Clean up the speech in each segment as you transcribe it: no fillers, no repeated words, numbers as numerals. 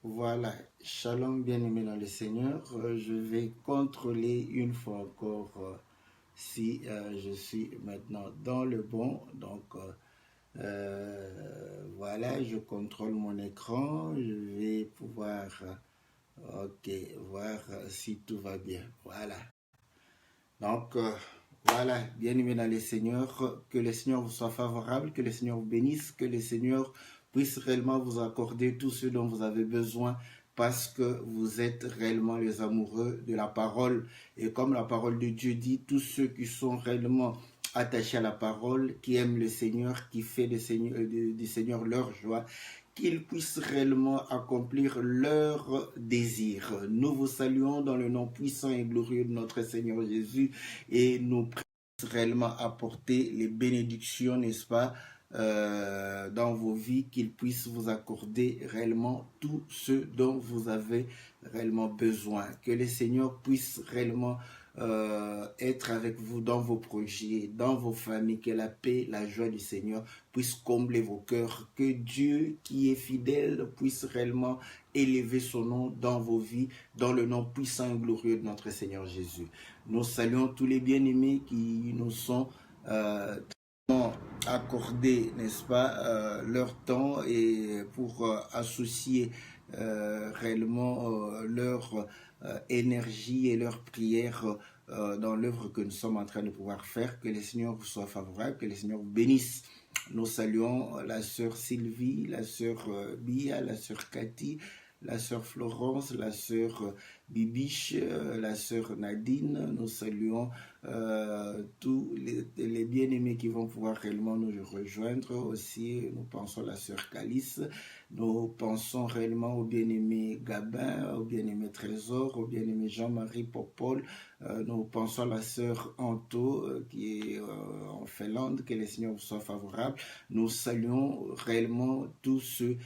Voilà, shalom bien-aimé dans le Seigneur. Je vais contrôler une fois encore si je suis maintenant dans le bon. Donc voilà, je contrôle mon écran. Je vais pouvoir voir si tout va bien. Voilà. Donc voilà, bien-aimé dans le Seigneur, que le Seigneur vous soit favorable, que le Seigneur vous bénisse, que le Seigneur puisse réellement vous accorder tout ce dont vous avez besoin parce que vous êtes réellement les amoureux de la parole. Et comme la parole de Dieu dit, tous ceux qui sont réellement attachés à la parole, qui aiment le Seigneur, qui fait du Seigneur leur joie, qu'ils puissent réellement accomplir leurs désirs. Nous vous saluons dans le nom puissant et glorieux de notre Seigneur Jésus et nous prions réellement apporter les bénédictions, n'est-ce pas, dans vos vies, qu'il puisse vous accorder réellement tout ce dont vous avez réellement besoin. Que le Seigneur puisse réellement être avec vous dans vos projets, dans vos familles, que la paix, la joie du Seigneur puisse combler vos cœurs, que Dieu qui est fidèle puisse réellement élever son nom dans vos vies, dans le nom puissant et glorieux de notre Seigneur Jésus. Nous saluons tous les bien-aimés qui nous sont accordés, n'est-ce pas, leur temps et pour associer réellement leur énergie et leur prière dans l'œuvre que nous sommes en train de pouvoir faire. Que le Seigneur vous soit favorable, que le Seigneur vous bénisse. Nous saluons la sœur Sylvie, la sœur Bia, la sœur Cathy, la sœur Florence, la sœur Bibiche, la sœur Nadine. Nous saluons tous les bien-aimés qui vont pouvoir réellement nous rejoindre. Aussi, nous pensons à la sœur Calice. Nous pensons réellement au bien-aimé Gabin, au bien-aimé Trésor, au bien-aimé Jean-Marie Popol. Nous pensons à la sœur Anto qui est en Finlande, que le Seigneur vous soit favorable. Nous saluons réellement tous ceux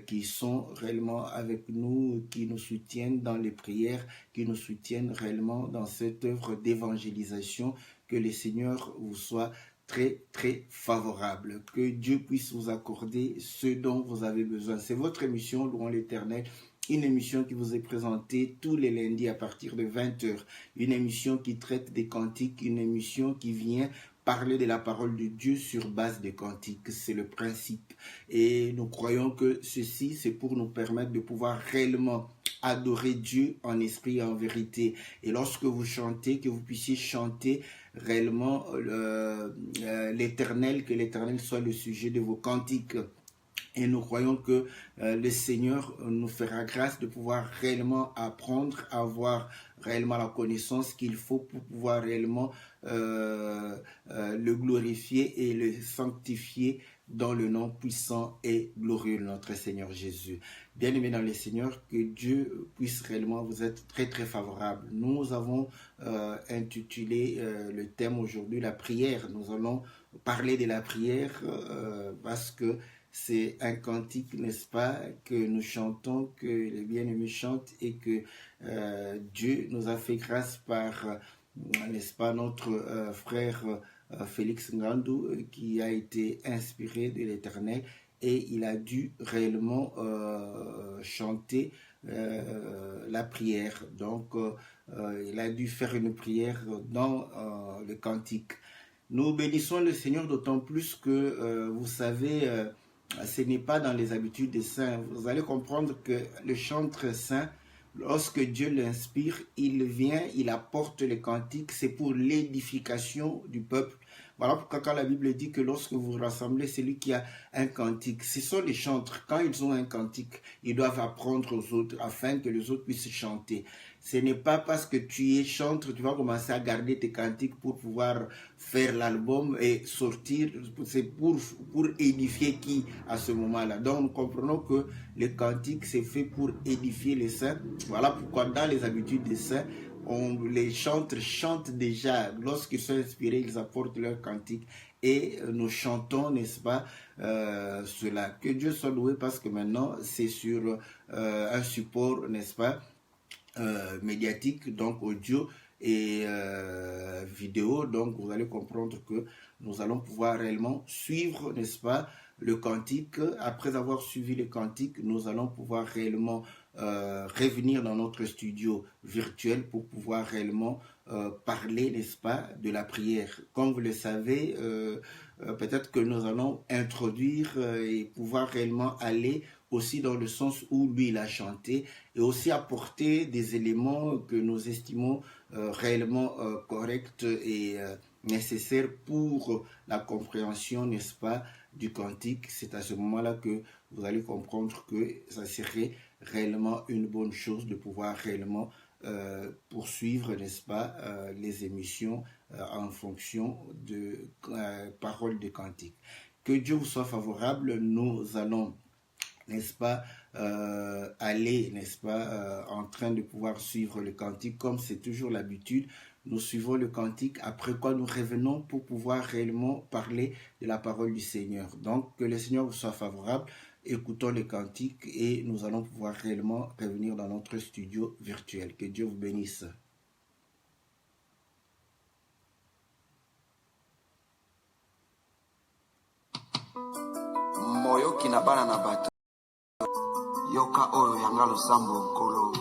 qui sont réellement avec nous, qui nous soutiennent dans les prières, qui nous soutiennent réellement dans cette œuvre d'évangélisation. Que le Seigneur vous soit très très favorable, que Dieu puisse vous accorder ce dont vous avez besoin. C'est votre émission Louons l'Éternel, une émission qui vous est présentée tous les lundis à partir de 20h, une émission qui traite des cantiques, une émission qui vient parler de la parole de Dieu sur base des cantiques, c'est le principe. Et nous croyons que ceci, c'est pour nous permettre de pouvoir réellement adorer Dieu en esprit et en vérité. Et lorsque vous chantez, que vous puissiez chanter réellement l'Éternel, que l'Éternel soit le sujet de vos cantiques. Et nous croyons que le Seigneur nous fera grâce de pouvoir réellement apprendre, avoir réellement la connaissance qu'il faut pour pouvoir réellement le glorifier et le sanctifier dans le nom puissant et glorieux de notre Seigneur Jésus. Bien-aimés dans le Seigneur, que Dieu puisse réellement vous être très très favorable. Nous avons intitulé le thème aujourd'hui la prière. Nous allons parler de la prière parce que c'est un cantique, n'est-ce pas, que nous chantons, que les bien-aimés chantent et que Dieu nous a fait grâce par, n'est-ce pas, notre frère Félix Ngandou qui a été inspiré de l'Éternel et il a dû réellement chanter la prière. Donc, il a dû faire une prière dans le cantique. Nous bénissons le Seigneur d'autant plus que, vous savez, ce n'est pas dans les habitudes des saints. Vous allez comprendre que le chantre saint, lorsque Dieu l'inspire, il vient, il apporte les cantiques, c'est pour l'édification du peuple. Voilà pourquoi quand la Bible dit que lorsque vous rassemblez celui qui a un cantique, ce sont les chantres. Quand ils ont un cantique, ils doivent apprendre aux autres afin que les autres puissent chanter. Ce n'est pas parce que tu es chantre, tu vas commencer à garder tes cantiques pour pouvoir faire l'album et sortir. C'est pour édifier qui à ce moment-là. Donc nous comprenons que le cantique c'est fait pour édifier les saints. Voilà pourquoi dans les habitudes des saints, les chantres chantent déjà. Lorsqu'ils sont inspirés, ils apportent leur cantique. Et nous chantons, n'est-ce pas, cela. Que Dieu soit loué parce que maintenant, c'est sur un support, n'est-ce pas, médiatique, donc audio et vidéo. Donc vous allez comprendre que nous allons pouvoir réellement suivre, n'est-ce pas, le cantique. Après avoir suivi le cantique, nous allons pouvoir réellement revenir dans notre studio virtuel pour pouvoir réellement parler, n'est-ce pas, de la prière. Comme vous le savez, peut-être que nous allons introduire et pouvoir réellement aller aussi dans le sens où lui il a chanté et aussi apporter des éléments que nous estimons réellement corrects et nécessaires pour la compréhension, n'est-ce pas, du cantique. C'est à ce moment-là que vous allez comprendre que ça serait réellement une bonne chose de pouvoir réellement poursuivre, n'est-ce pas, les émissions en fonction de paroles de cantique. Que Dieu vous soit favorable. Nous allons, n'est-ce pas, aller, n'est-ce pas, en train de pouvoir suivre le cantique comme c'est toujours l'habitude. Nous suivons le cantique, après quoi nous revenons pour pouvoir réellement parler de la parole du Seigneur. Donc, que le Seigneur vous soit favorable. Écoutons le cantique et nous allons pouvoir réellement revenir dans notre studio virtuel. Que Dieu vous bénisse. Moyo kinabana na bato yoka oyo yanga losambo nkolo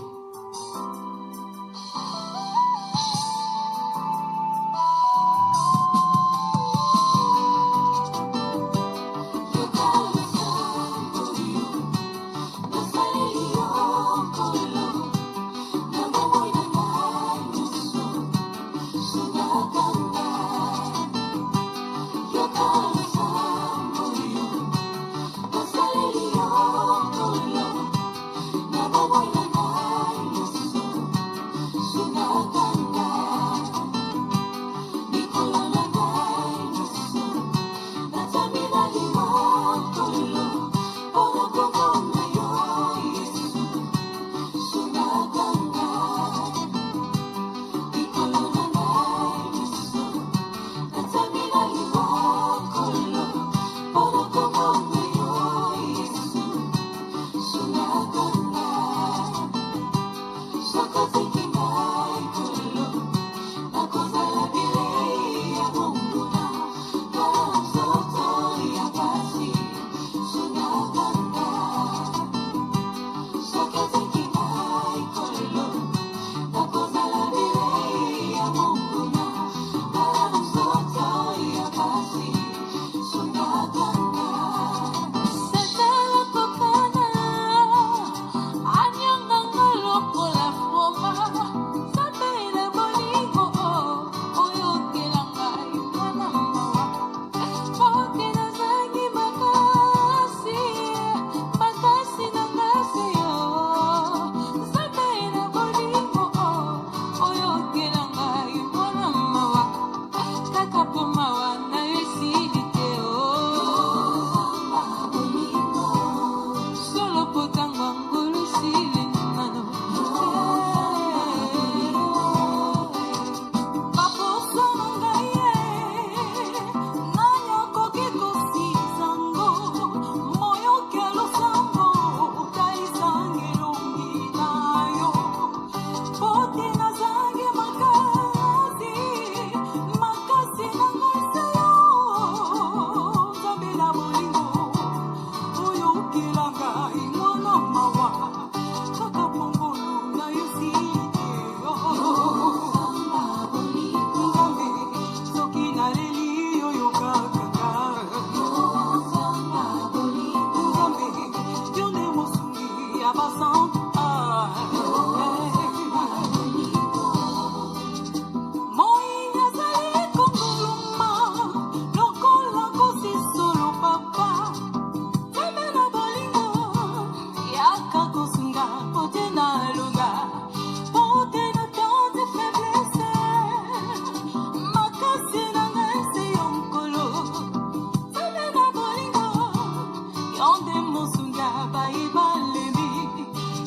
Mosunga, bye, bye,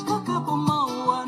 kaka poma wa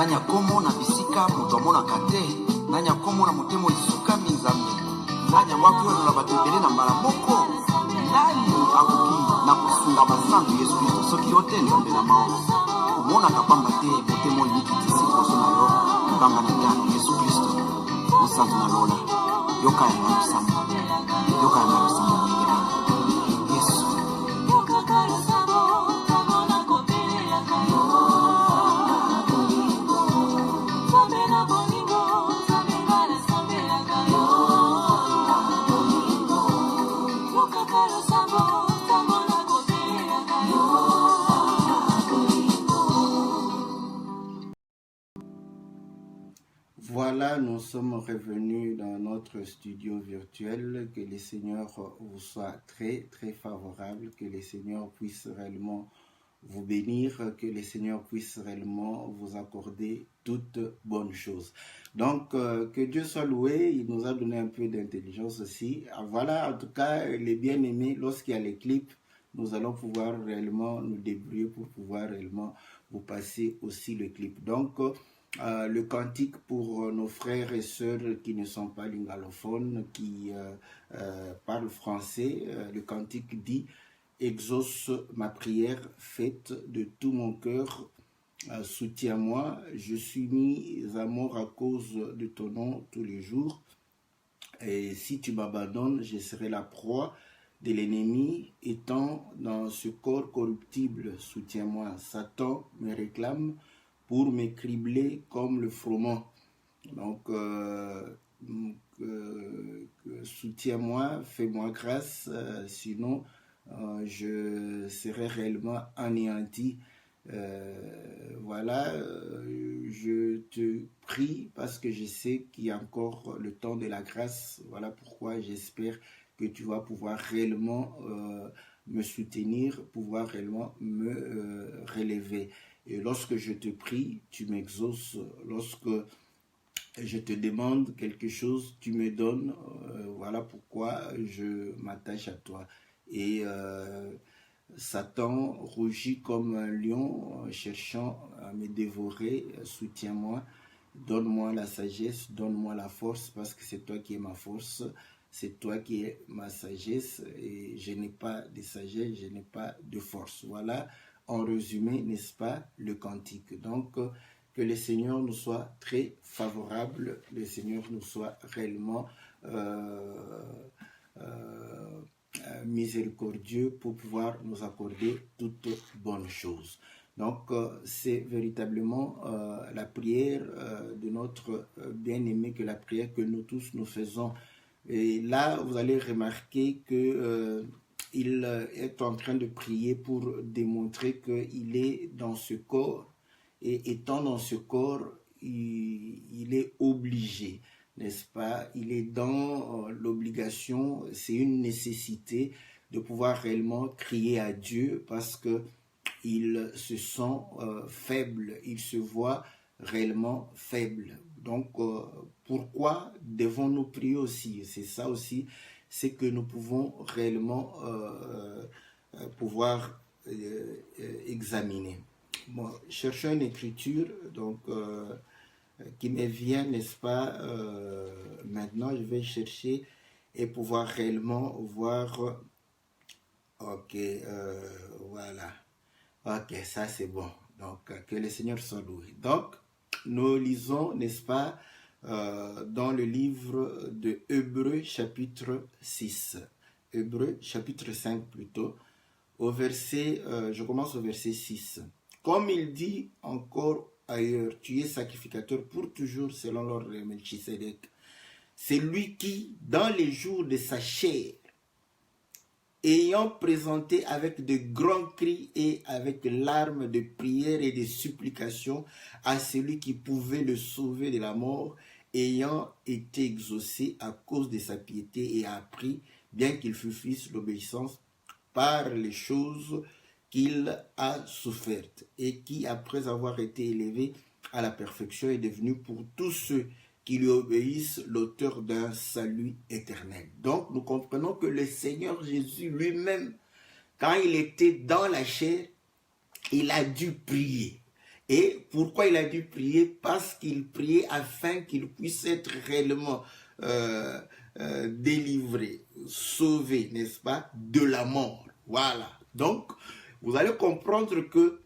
nanya komo na bisika moto amonaka te nanya komo na motema lisukami nzambe nanya mwaki oyo na bato ebele na mbala moko nani akoki na kosunga basantu yesu kristo soki yo te nzambe na mawa omonaka pamba te motema oyo mikitisi liboso na yo libanga na tano yesu kristo mosantu na lola yoka yanga losambo moyengela yesu Voilà, nous sommes revenus dans notre studio virtuel. Que le Seigneur vous soit très, très favorable. Que le Seigneur puisse réellement vous bénir. Que le Seigneur puisse réellement vous accorder toutes bonnes choses. Donc, que Dieu soit loué. Il nous a donné un peu d'intelligence aussi. Voilà, en tout cas, les bien-aimés, lorsqu'il y a les clips, nous allons pouvoir réellement nous débrouiller pour pouvoir réellement vous passer aussi le clip. Donc, le cantique pour nos frères et sœurs qui ne sont pas lingalophones, qui parlent français, le cantique dit « Exauce ma prière faite de tout mon cœur, soutiens-moi, je suis mis à mort à cause de ton nom tous les jours, et si tu m'abandonnes, je serai la proie de l'ennemi, étant dans ce corps corruptible, soutiens-moi, Satan me réclame, pour me cribler comme le froment. Donc, soutiens-moi, fais-moi grâce, sinon je serai réellement anéanti. Voilà, je te prie parce que je sais qu'il y a encore le temps de la grâce. Voilà pourquoi j'espère que tu vas pouvoir réellement me soutenir, pouvoir réellement me relever. Et lorsque je te prie, tu m'exauces. Lorsque je te demande quelque chose, tu me donnes. Voilà pourquoi je m'attache à toi. Et Satan rougit comme un lion, cherchant à me dévorer. Soutiens-moi, donne-moi la sagesse, donne-moi la force, parce que c'est toi qui es ma force. C'est toi qui es ma sagesse. Et je n'ai pas de sagesse, je n'ai pas de force. Voilà. En résumé, n'est-ce pas, le cantique. Donc, que le Seigneur nous soit très favorable, le Seigneur nous soit réellement miséricordieux pour pouvoir nous accorder toutes bonnes choses. Donc, c'est véritablement la prière de notre bien-aimé, que la prière que nous tous nous faisons. Et là, vous allez remarquer que il est en train de prier pour démontrer qu'il est dans ce corps, et étant dans ce corps, il est obligé, n'est-ce pas? Il est dans l'obligation, c'est une nécessité de pouvoir réellement crier à Dieu parce qu'il se sent faible, il se voit réellement faible. Donc, pourquoi devons-nous prier aussi? C'est ça aussi, c'est que nous pouvons réellement pouvoir examiner. Bon, cherchons une écriture donc, qui me vient, n'est-ce pas, maintenant je vais chercher et pouvoir réellement voir, ok, voilà, ok, ça c'est bon, donc que le Seigneur soit loué. Donc, nous lisons, n'est-ce pas, dans le livre de Hébreux chapitre 6, Hébreux chapitre 5 plutôt, au verset, je commence au verset 6. Comme il dit encore ailleurs, tu es sacrificateur pour toujours selon l'ordre de Melchisedec. C'est lui qui, dans les jours de sa chair, ayant présenté avec de grands cris et avec larmes de prière et de supplications à celui qui pouvait le sauver de la mort, ayant été exaucé à cause de sa piété et a appris, bien qu'il fût fils, l'obéissance par les choses qu'il a souffertes, et qui, après avoir été élevé à la perfection, est devenu pour tous ceux qui lui obéissent l'auteur d'un salut éternel. Donc, nous comprenons que le Seigneur Jésus lui-même, quand il était dans la chair, il a dû prier. Et pourquoi il a dû prier? Parce qu'il priait afin qu'il puisse être réellement délivré, sauvé, n'est-ce pas, de la mort. Voilà. Donc, vous allez comprendre que,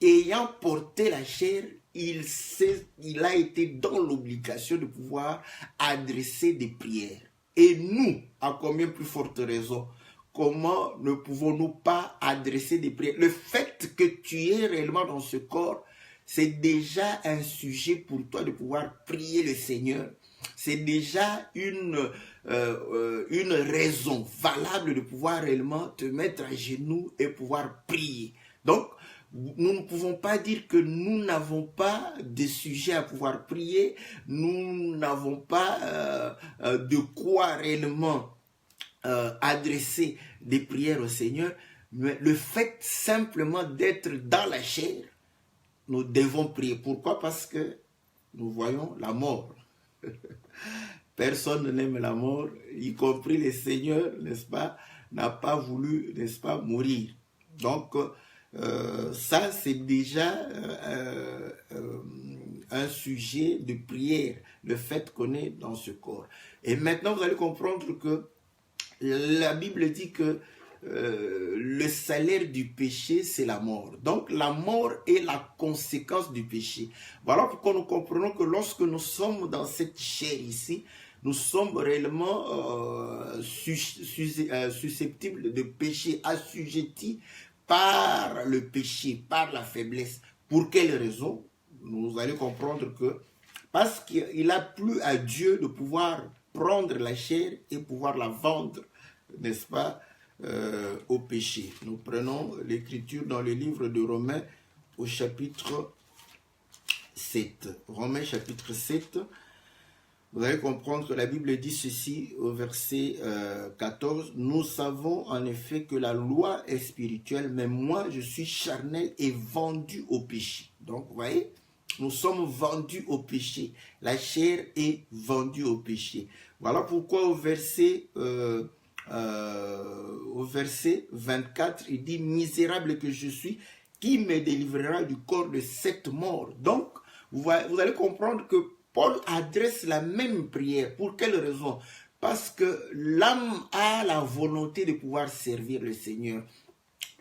ayant porté la chair, il a été dans l'obligation de pouvoir adresser des prières. Et nous, à combien plus forte raison, comment ne pouvons-nous pas adresser des prières? Le fait que tu es réellement dans ce corps, c'est déjà un sujet pour toi de pouvoir prier le Seigneur. C'est déjà une raison valable de pouvoir réellement te mettre à genoux et pouvoir prier. Donc, nous ne pouvons pas dire que nous n'avons pas de sujet à pouvoir prier, nous n'avons pas de quoi réellement adresser des prières au Seigneur, mais le fait simplement d'être dans la chair, nous devons prier. Pourquoi? Parce que nous voyons la mort. Personne n'aime la mort, y compris le Seigneur, n'est-ce pas, n'a pas voulu, n'est-ce pas, mourir. Donc, ça, c'est déjà un sujet de prière, le fait qu'on est dans ce corps. Et maintenant, vous allez comprendre que la Bible dit que le salaire du péché, c'est la mort. Donc, la mort est la conséquence du péché. Voilà pourquoi nous comprenons que lorsque nous sommes dans cette chair ici, nous sommes réellement susceptibles de péché, assujettis par le péché, par la faiblesse. Pour quelle raison? Nous allons comprendre que parce qu'il a plu à Dieu de pouvoir prendre la chair et pouvoir la vendre, n'est-ce pas, au péché. Nous prenons l'écriture dans le livre de Romains au chapitre 7. Romains chapitre 7. Vous allez comprendre que la Bible dit ceci au verset 14. Nous savons en effet que la loi est spirituelle, mais moi je suis charnel et vendu au péché. Donc vous voyez, nous sommes vendus au péché. La chair est vendue au péché. Voilà pourquoi au verset 24, il dit « Misérable que je suis, qui me délivrera du corps de cette mort ?» Donc, vous allez comprendre que Paul adresse la même prière. Pour quelle raison? Parce que l'âme a la volonté de pouvoir servir le Seigneur.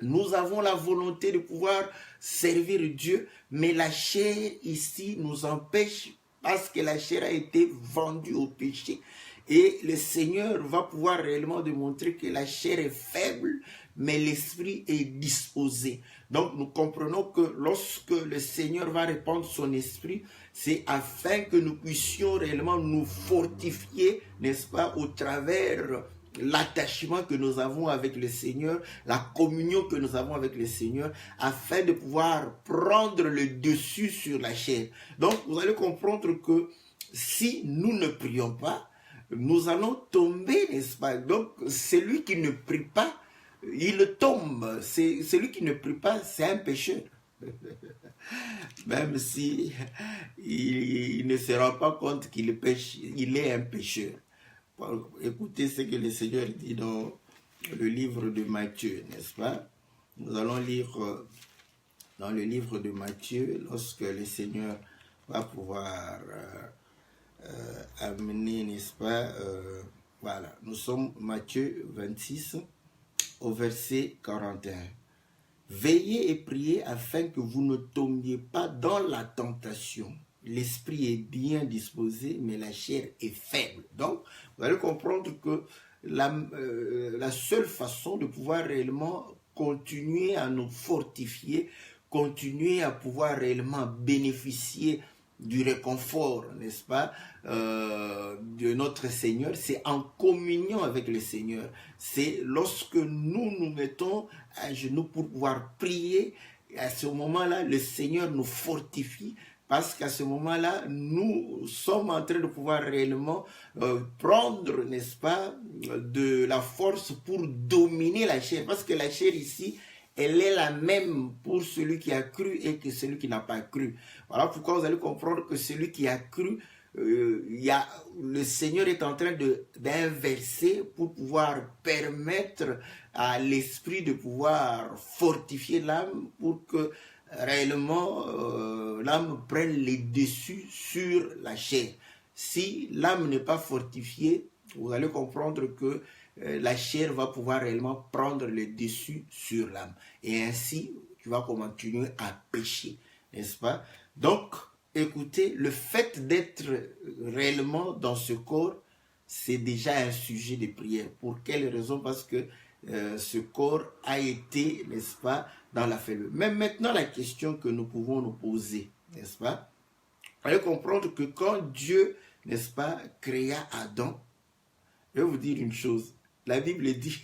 Nous avons la volonté de pouvoir servir Dieu, mais la chair ici nous empêche parce que la chair a été vendue au péché. Et le Seigneur va pouvoir réellement démontrer que la chair est faible, mais l'esprit est disposé. Donc nous comprenons que lorsque le Seigneur va répandre son esprit, c'est afin que nous puissions réellement nous fortifier, n'est-ce pas, au travers l'attachement que nous avons avec le Seigneur, la communion que nous avons avec le Seigneur, afin de pouvoir prendre le dessus sur la chair. Donc vous allez comprendre que si nous ne prions pas, nous allons tomber, n'est-ce pas? Donc celui qui ne prie pas, il tombe. Celui qui ne prie pas, c'est un pécheur. Même si il ne se rend pas compte qu'il pêche, il est un pécheur. Écoutez ce que le Seigneur dit dans le livre de Matthieu, n'est-ce pas? Nous allons lire dans le livre de Matthieu, lorsque le Seigneur va pouvoir amener, n'est-ce pas? Voilà, nous sommes Matthieu 26 au verset 41. Veillez et priez afin que vous ne tombiez pas dans la tentation. L'esprit est bien disposé, mais la chair est faible. Donc, vous allez comprendre que la seule façon de pouvoir réellement continuer à nous fortifier, continuer à pouvoir réellement bénéficier du réconfort, n'est-ce pas, de notre Seigneur, c'est en communion avec le Seigneur. C'est lorsque nous nous mettons à genoux pour pouvoir prier, à ce moment-là, le Seigneur nous fortifie, parce qu'à ce moment-là, nous sommes en train de pouvoir réellement prendre, n'est-ce pas, de la force pour dominer la chair. Parce que la chair ici, elle est la même pour celui qui a cru et que celui qui n'a pas cru. Voilà pourquoi vous allez comprendre que celui qui a cru, le Seigneur est en train d'inverser pour pouvoir permettre à l'esprit de pouvoir fortifier l'âme pour que réellement l'âme prenne les dessus sur la chair. Si l'âme n'est pas fortifiée, vous allez comprendre que la chair va pouvoir réellement prendre le dessus sur l'âme. Et ainsi, tu vas continuer à pécher, n'est-ce pas? Donc, écoutez, le fait d'être réellement dans ce corps, c'est déjà un sujet de prière. Pour quelle raison? Parce que ce corps a été, n'est-ce pas, dans la faiblesse. Mais maintenant, la question que nous pouvons nous poser, n'est-ce pas? Vous allez comprendre que quand Dieu, n'est-ce pas, créa Adam, je vais vous dire une chose. La Bible dit,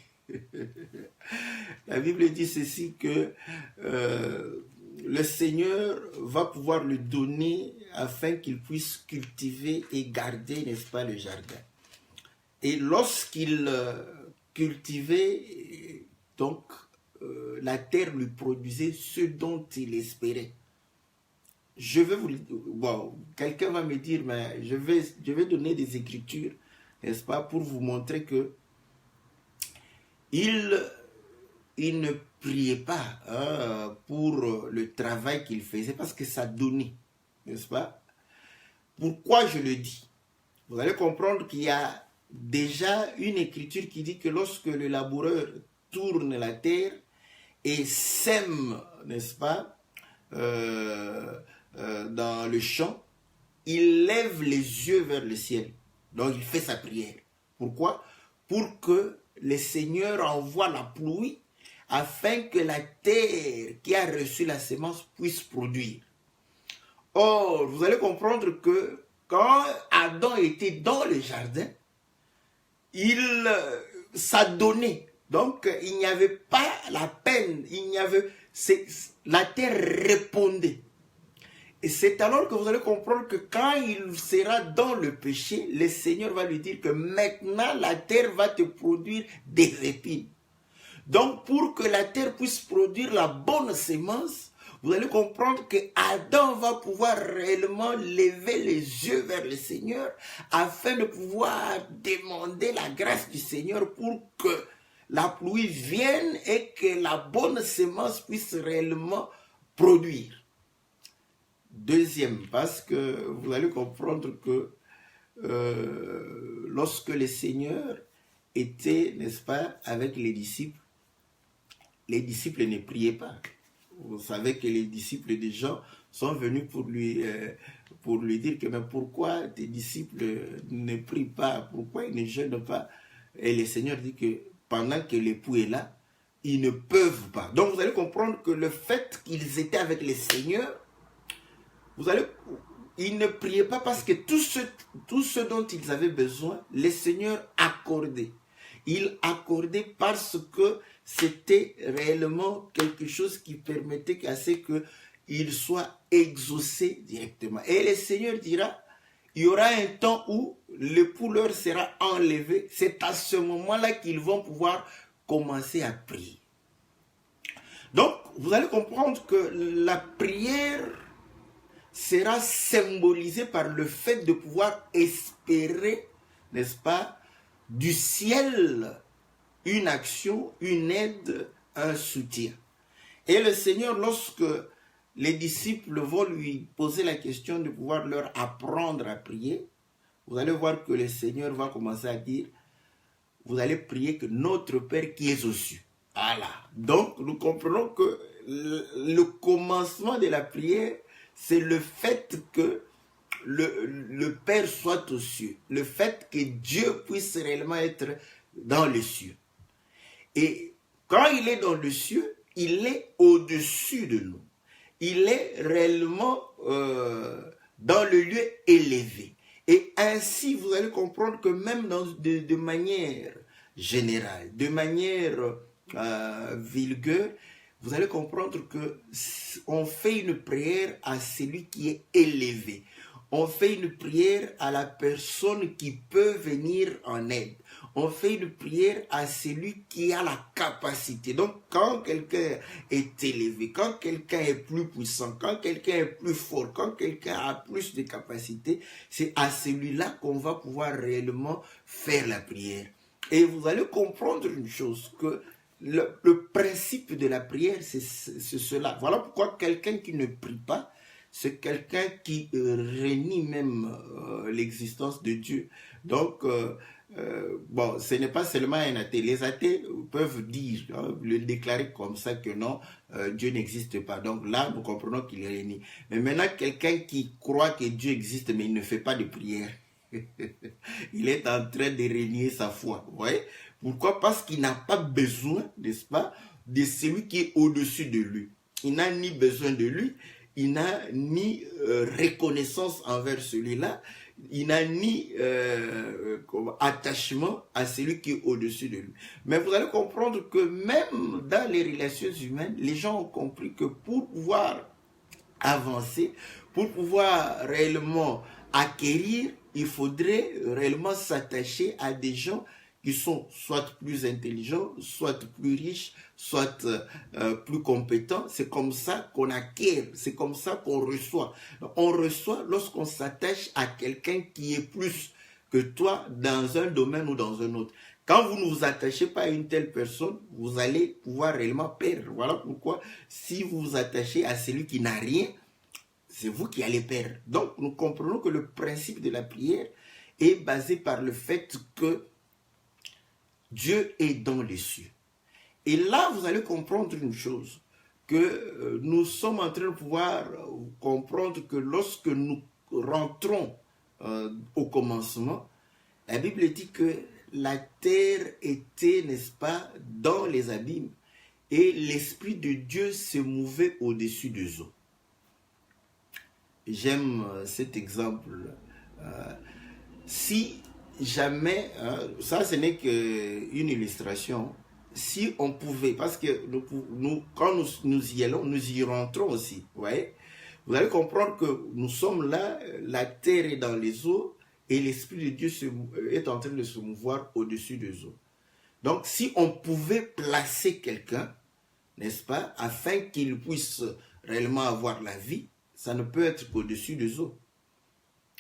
la Bible dit ceci, que le Seigneur va pouvoir lui donner afin qu'il puisse cultiver et garder, n'est-ce pas, le jardin. Et lorsqu'il cultivait, donc, la terre lui produisait ce dont il espérait. Je vais vous... Bon, quelqu'un va me dire, mais je vais donner des écritures, n'est-ce pas, pour vous montrer que il ne priait pas pour le travail qu'il faisait, parce que ça donnait, n'est-ce pas? Pourquoi je le dis? Vous allez comprendre qu'il y a déjà une écriture qui dit que lorsque le laboureur tourne la terre et sème, n'est-ce pas, dans le champ, il lève les yeux vers le ciel. Donc il fait sa prière. Pourquoi? Pour que le Seigneur envoie la pluie afin que la terre qui a reçu la semence puisse produire. Or, vous allez comprendre que quand Adam était dans le jardin, ça donnait. Donc, il n'y avait pas la peine, la terre répondait. Et c'est alors que vous allez comprendre que quand il sera dans le péché, le Seigneur va lui dire que maintenant la terre va te produire des épines. Donc pour que la terre puisse produire la bonne semence, vous allez comprendre que Adam va pouvoir réellement lever les yeux vers le Seigneur afin de pouvoir demander la grâce du Seigneur pour que la pluie vienne et que la bonne semence puisse réellement produire. Deuxième, parce que vous allez comprendre que lorsque le Seigneur était, n'est-ce pas, avec les disciples ne priaient pas. Vous savez que les disciples des gens sont venus pour lui dire que mais pourquoi tes disciples ne prient pas, pourquoi ils ne jeûnent pas? Et le Seigneur dit que pendant que l'époux est là, ils ne peuvent pas. Donc vous allez comprendre que le fait qu'ils étaient avec le Seigneur, ils ne priaient pas parce que tout ce dont ils avaient besoin, le Seigneur accordait. Il accordait parce que c'était réellement quelque chose qui permettait à ce qu'il soit exaucé directement. Et le Seigneur dira, il y aura un temps où l'époux leur sera enlevé. C'est à ce moment-là qu'ils vont pouvoir commencer à prier. Donc, vous allez comprendre que la prière sera symbolisé par le fait de pouvoir espérer, n'est-ce pas, du ciel, une action, une aide, un soutien. Et le Seigneur, lorsque les disciples vont lui poser la question de pouvoir leur apprendre à prier, vous allez voir que le Seigneur va commencer à dire, vous allez prier que notre Père qui est aux cieux. Voilà. Donc, nous comprenons que le commencement de la prière, c'est le fait que le Père soit aux cieux. Le fait que Dieu puisse réellement être dans les cieux. Et quand il est dans le cieux, il est au-dessus de nous. Il est réellement dans le lieu élevé. Et ainsi, vous allez comprendre que même de manière générale, de manière vulgaire, vous allez comprendre qu'on fait une prière à celui qui est élevé. On fait une prière à la personne qui peut venir en aide. On fait une prière à celui qui a la capacité. Donc, quand quelqu'un est élevé, quand quelqu'un est plus puissant, quand quelqu'un est plus fort, quand quelqu'un a plus de capacité, c'est à celui-là qu'on va pouvoir réellement faire la prière. Et vous allez comprendre une chose, que le principe de la prière, c'est cela. Voilà pourquoi quelqu'un qui ne prie pas, c'est quelqu'un qui renie même l'existence de Dieu. Donc, bon, ce n'est pas seulement un athée. Les athées peuvent dire, le déclarer comme ça que non, Dieu n'existe pas. Donc là, nous comprenons qu'il renie. Mais maintenant, quelqu'un qui croit que Dieu existe, mais il ne fait pas de prière, il est en train de renier sa foi. Vous voyez? Pourquoi? Parce qu'il n'a pas besoin, n'est-ce pas, de celui qui est au-dessus de lui. Il n'a ni besoin de lui, il n'a ni reconnaissance envers celui-là, il n'a ni attachement à celui qui est au-dessus de lui. Mais vous allez comprendre que même dans les relations humaines, les gens ont compris que pour pouvoir avancer, pour pouvoir réellement acquérir, il faudrait réellement s'attacher à des gens qui sont soit plus intelligents, soit plus riches, soit plus compétents. C'est comme ça qu'on acquiert, c'est comme ça qu'on reçoit. On reçoit lorsqu'on s'attache à quelqu'un qui est plus que toi dans un domaine ou dans un autre. Quand vous ne vous attachez pas à une telle personne, vous allez pouvoir réellement perdre. Voilà pourquoi si vous vous attachez à celui qui n'a rien, c'est vous qui allez perdre. Donc nous comprenons que le principe de la prière est basé par le fait que Dieu est dans les cieux. Et là, vous allez comprendre une chose, que nous sommes en train de pouvoir comprendre que lorsque nous rentrons au commencement, la Bible dit que la terre était, n'est-ce pas, dans les abîmes, et l'Esprit de Dieu se mouvait au-dessus des eaux. J'aime cet exemple. Si jamais, ça ce n'est qu'une illustration, si on pouvait, parce que quand nous y allons, nous y rentrons aussi, vous voyez, vous allez comprendre que nous sommes là, la terre est dans les eaux et l'Esprit de Dieu est en train de se mouvoir au-dessus des eaux. Donc si on pouvait placer quelqu'un, n'est-ce pas, afin qu'il puisse réellement avoir la vie, ça ne peut être qu'au-dessus des eaux.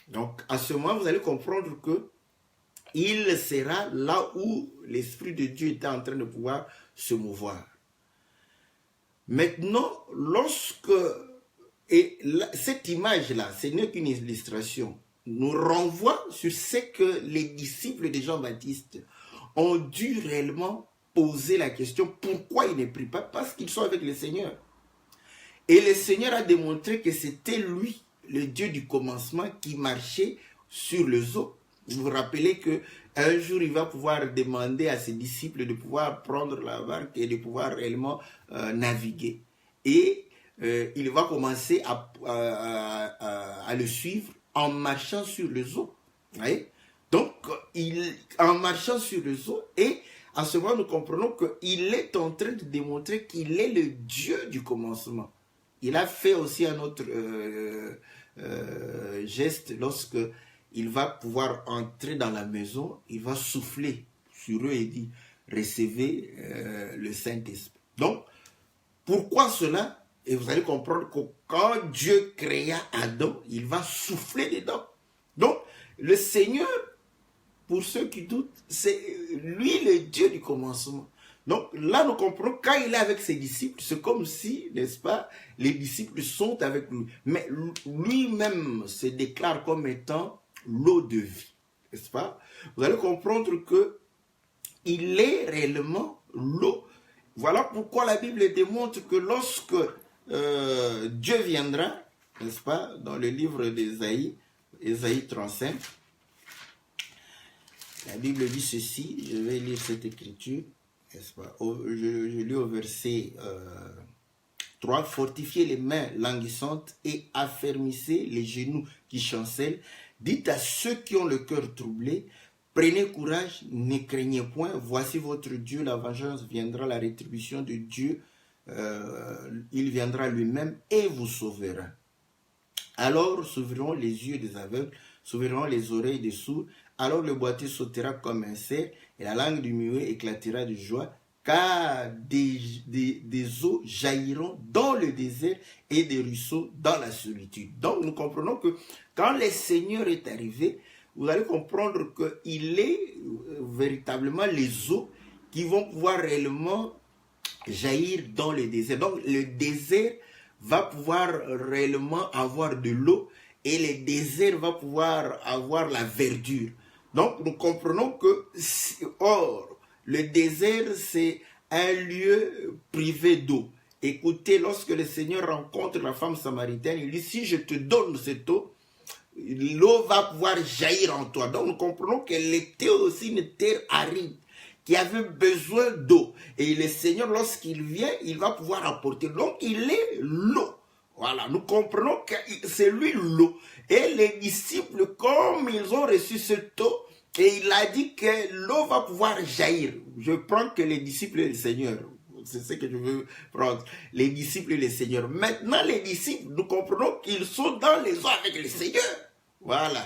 Donc à ce moment, vous allez comprendre que il sera là où l'Esprit de Dieu était en train de pouvoir se mouvoir. Maintenant, cette image-là, ce n'est qu'une illustration, nous renvoie sur ce que les disciples de Jean-Baptiste ont dû réellement poser la question, pourquoi ils ne prient pas? Parce qu'ils sont avec le Seigneur. Et le Seigneur a démontré que c'était lui, le Dieu du commencement, qui marchait sur les eaux. Vous vous rappelez qu'un jour, il va pouvoir demander à ses disciples de pouvoir prendre la barque et de pouvoir réellement naviguer. Et il va commencer à le suivre en marchant sur les eaux. Vous voyez? Donc, en marchant sur les eaux, et à ce moment, nous comprenons qu'il est en train de démontrer qu'il est le Dieu du commencement. Il a fait aussi un autre geste lorsque il va pouvoir entrer dans la maison, il va souffler sur eux et dire, recevez le Saint-Esprit. Donc, pourquoi cela? Et vous allez comprendre que quand Dieu créa Adam, il va souffler dedans. Donc, le Seigneur, pour ceux qui doutent, c'est lui le Dieu du commencement. Donc là, nous comprenons, quand il est avec ses disciples, c'est comme si, n'est-ce pas, les disciples sont avec lui. Mais lui-même se déclare comme étant l'eau de vie, n'est-ce pas? Vous allez comprendre que il est réellement l'eau. Voilà pourquoi la Bible démontre que lorsque Dieu viendra, n'est-ce pas, dans le livre d'Ésaïe, Ésaïe 35, la Bible dit ceci, je vais lire cette écriture, n'est-ce pas? Je lis au verset 3, fortifiez les mains languissantes et affermissez les genoux qui chancellent. Dites à ceux qui ont le cœur troublé, prenez courage, ne craignez point, voici votre Dieu, la vengeance viendra, la rétribution de Dieu, il viendra lui-même et vous sauvera. Alors s'ouvriront les yeux des aveugles, s'ouvriront les oreilles des sourds, alors le boiteux sautera comme un cerf, et la langue du muet éclatera de joie, car des eaux jailliront dans le désert et des ruisseaux dans la solitude. Donc nous comprenons que quand le Seigneur est arrivé, vous allez comprendre qu'il est véritablement les eaux qui vont pouvoir réellement jaillir dans le désert. Donc le désert va pouvoir réellement avoir de l'eau et le désert va pouvoir avoir la verdure. Donc nous comprenons que, or, le désert c'est un lieu privé d'eau. Écoutez, lorsque le Seigneur rencontre la femme samaritaine, il dit, si je te donne cette eau, l'eau va pouvoir jaillir en toi. Donc nous comprenons qu'elle était aussi une terre aride, qui avait besoin d'eau. Et le Seigneur, lorsqu'il vient, il va pouvoir apporter. Donc il est l'eau. Voilà, nous comprenons que c'est lui l'eau. Et les disciples, comme ils ont reçu cette eau, et il a dit que l'eau va pouvoir jaillir. Je prends que les disciples et le Seigneur. C'est ce que je veux prendre. Les disciples et le Seigneur. Maintenant, les disciples, nous comprenons qu'ils sont dans les eaux avec le Seigneur. Voilà.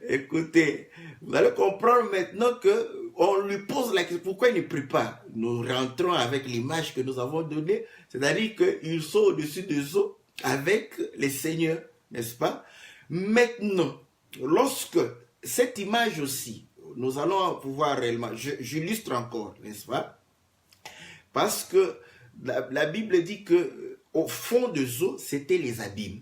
Écoutez, vous allez comprendre maintenant que on lui pose la question, pourquoi il ne prie pas? Nous rentrons avec l'image que nous avons donnée, c'est-à-dire qu'ils sont au-dessus des eaux avec les seigneurs, n'est-ce pas? Maintenant, lorsque cette image aussi, nous allons pouvoir réellement, j'illustre encore, n'est-ce pas? Parce que la Bible dit que au fond des eaux, c'était les abîmes.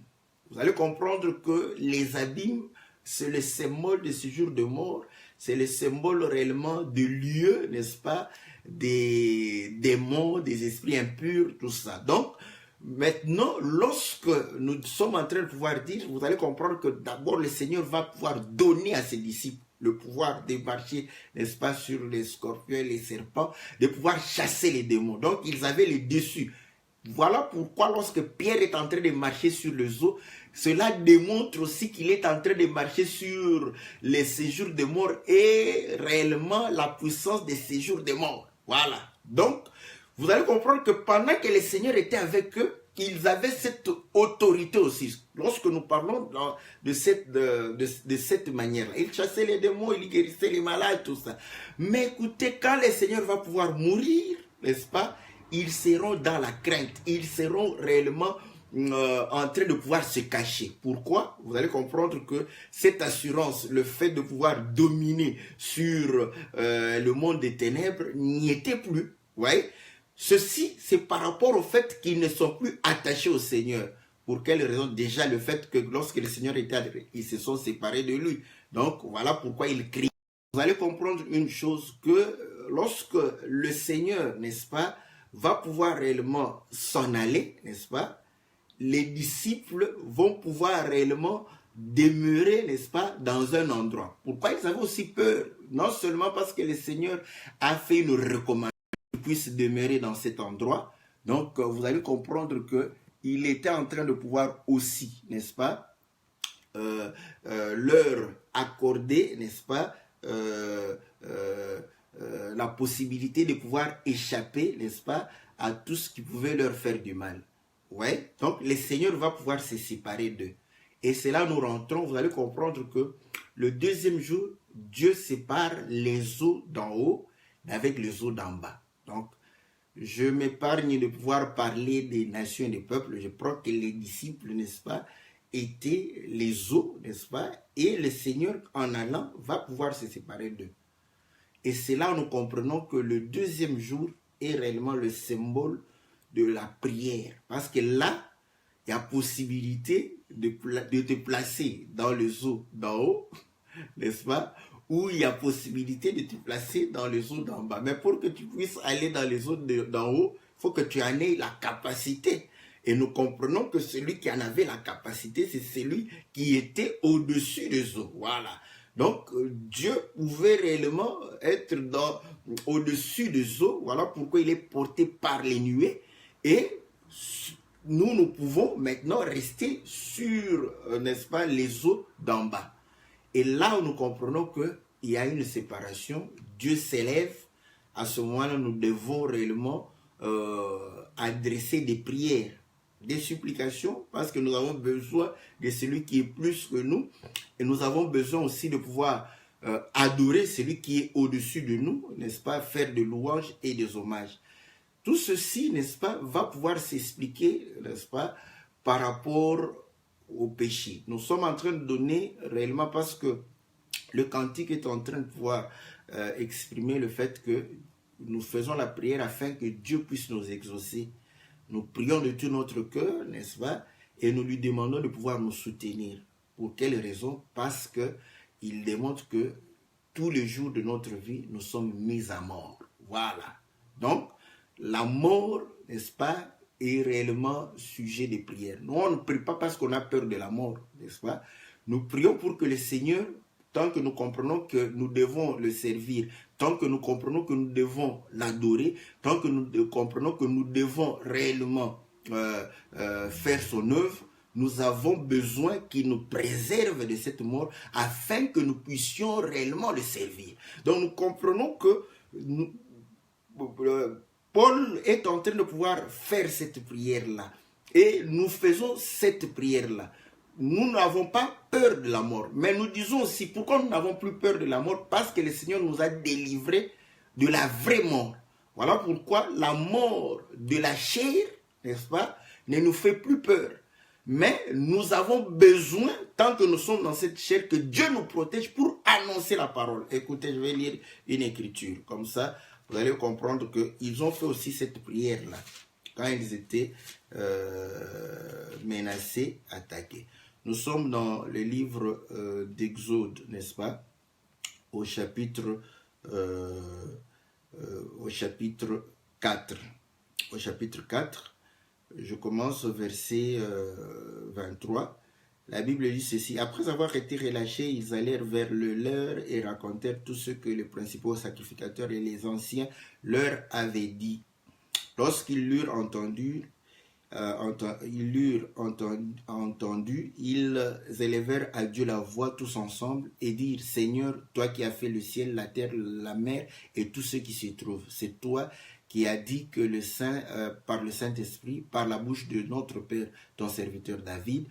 Vous allez comprendre que les abîmes, c'est le symbole de séjour de mort, c'est le symbole réellement du lieu, n'est-ce pas, des démons, des esprits impurs, tout ça. Donc, maintenant, lorsque nous sommes en train de pouvoir dire, vous allez comprendre que d'abord le Seigneur va pouvoir donner à ses disciples le pouvoir de marcher, n'est-ce pas, sur les scorpions et les serpents, de pouvoir chasser les démons. Donc, ils avaient les dessus. Voilà pourquoi lorsque Pierre est en train de marcher sur les eaux, cela démontre aussi qu'il est en train de marcher sur les séjours de mort et réellement la puissance des séjours de mort. Voilà. Donc, vous allez comprendre que pendant que le Seigneur était avec eux, ils avaient cette autorité aussi. Lorsque nous parlons de cette manière, ils chassaient les démons, ils guérissaient les malades, tout ça. Mais écoutez, quand le Seigneur va pouvoir mourir, n'est-ce pas, ils seront dans la crainte, ils seront réellement en train de pouvoir se cacher. Pourquoi? Vous allez comprendre que cette assurance, le fait de pouvoir dominer sur le monde des ténèbres n'y était plus. Vous voyez? Ceci, c'est par rapport au fait qu'ils ne sont plus attachés au Seigneur. Pour quelle raison? Déjà le fait que lorsque le Seigneur était arrivé, ils se sont séparés de lui. Donc voilà pourquoi ils crient. Vous allez comprendre une chose, que lorsque le Seigneur, n'est-ce pas, va pouvoir réellement s'en aller, n'est-ce pas, les disciples vont pouvoir réellement demeurer, n'est-ce pas, dans un endroit. Pourquoi ils avaient aussi peur? Non seulement parce que le Seigneur a fait une recommandation qu'ils puissent demeurer dans cet endroit. Donc, vous allez comprendre qu'il était en train de pouvoir aussi, n'est-ce pas, leur accorder, n'est-ce pas, la possibilité de pouvoir échapper, n'est-ce pas, à tout ce qui pouvait leur faire du mal. Ouais. Donc, le Seigneur va pouvoir se séparer d'eux. Et c'est là où nous rentrons, vous allez comprendre que le deuxième jour, Dieu sépare les eaux d'en haut avec les eaux d'en bas. Donc, je m'épargne de pouvoir parler des nations et des peuples. Je crois que les disciples, n'est-ce pas, étaient les eaux, n'est-ce pas, et le Seigneur, en allant, va pouvoir se séparer d'eux. Et c'est là où nous comprenons que le deuxième jour est réellement le symbole de la prière. Parce que là, il y a possibilité de te placer dans les eaux d'en haut, n'est-ce pas? Ou il y a possibilité de te placer dans les eaux d'en bas. Mais pour que tu puisses aller dans les eaux d'en haut, il faut que tu en aies la capacité. Et nous comprenons que celui qui en avait la capacité, c'est celui qui était au-dessus des eaux. Voilà. Donc, Dieu pouvait réellement être au-dessus des eaux. Voilà pourquoi il est porté par les nuées. Et nous pouvons maintenant rester sur, n'est-ce pas, les eaux d'en bas. Et là où nous comprenons qu'il y a une séparation, Dieu s'élève. À ce moment-là, nous devons réellement adresser des prières, des supplications, parce que nous avons besoin de celui qui est plus que nous. Et nous avons besoin aussi de pouvoir adorer celui qui est au-dessus de nous, n'est-ce pas, faire des louanges et des hommages. Tout ceci, n'est-ce pas, va pouvoir s'expliquer, n'est-ce pas, par rapport au péché. Nous sommes en train de donner réellement, parce que le cantique est en train de pouvoir exprimer le fait que nous faisons la prière afin que Dieu puisse nous exaucer. Nous prions de tout notre cœur, n'est-ce pas? Et nous lui demandons de pouvoir nous soutenir. Pour quelle raison? Parce qu'il démontre que tous les jours de notre vie, nous sommes mis à mort. Voilà. Donc, la mort, n'est-ce pas, est réellement sujet de prière. Nous, on ne prie pas parce qu'on a peur de la mort, n'est-ce pas? Nous prions pour que le Seigneur, tant que nous comprenons que nous devons le servir, tant que nous comprenons que nous devons l'adorer, tant que nous comprenons que nous devons réellement faire son œuvre, nous avons besoin qu'il nous préserve de cette mort afin que nous puissions réellement le servir. Donc nous comprenons que Paul est en train de pouvoir faire cette prière-là. Et nous faisons cette prière-là. Nous n'avons pas peur de la mort. Mais nous disons aussi pourquoi nous n'avons plus peur de la mort. Parce que le Seigneur nous a délivrés de la vraie mort. Voilà pourquoi la mort de la chair, n'est-ce pas, ne nous fait plus peur. Mais nous avons besoin, tant que nous sommes dans cette chair, que Dieu nous protège pour annoncer la parole. Écoutez, je vais lire une écriture. Comme ça, vous allez comprendre qu'ils ont fait aussi cette prière-là. Quand ils étaient menacés, attaqués. Nous sommes dans le livre d'Exode, n'est-ce pas? Au chapitre 4. Au chapitre 4. Je commence au verset 23. La Bible dit ceci. Après avoir été relâchés, ils allèrent vers le leur et racontèrent tout ce que les principaux sacrificateurs et les anciens leur avaient dit. Lorsqu'ils l'eurent entendu, ils élevèrent à Dieu la voix tous ensemble et dirent, Seigneur, toi qui as fait le ciel, la terre, la mer et tout ce qui s'y trouve, c'est toi qui as dit que le Saint, par le Saint-Esprit, par la bouche de notre Père, ton serviteur David,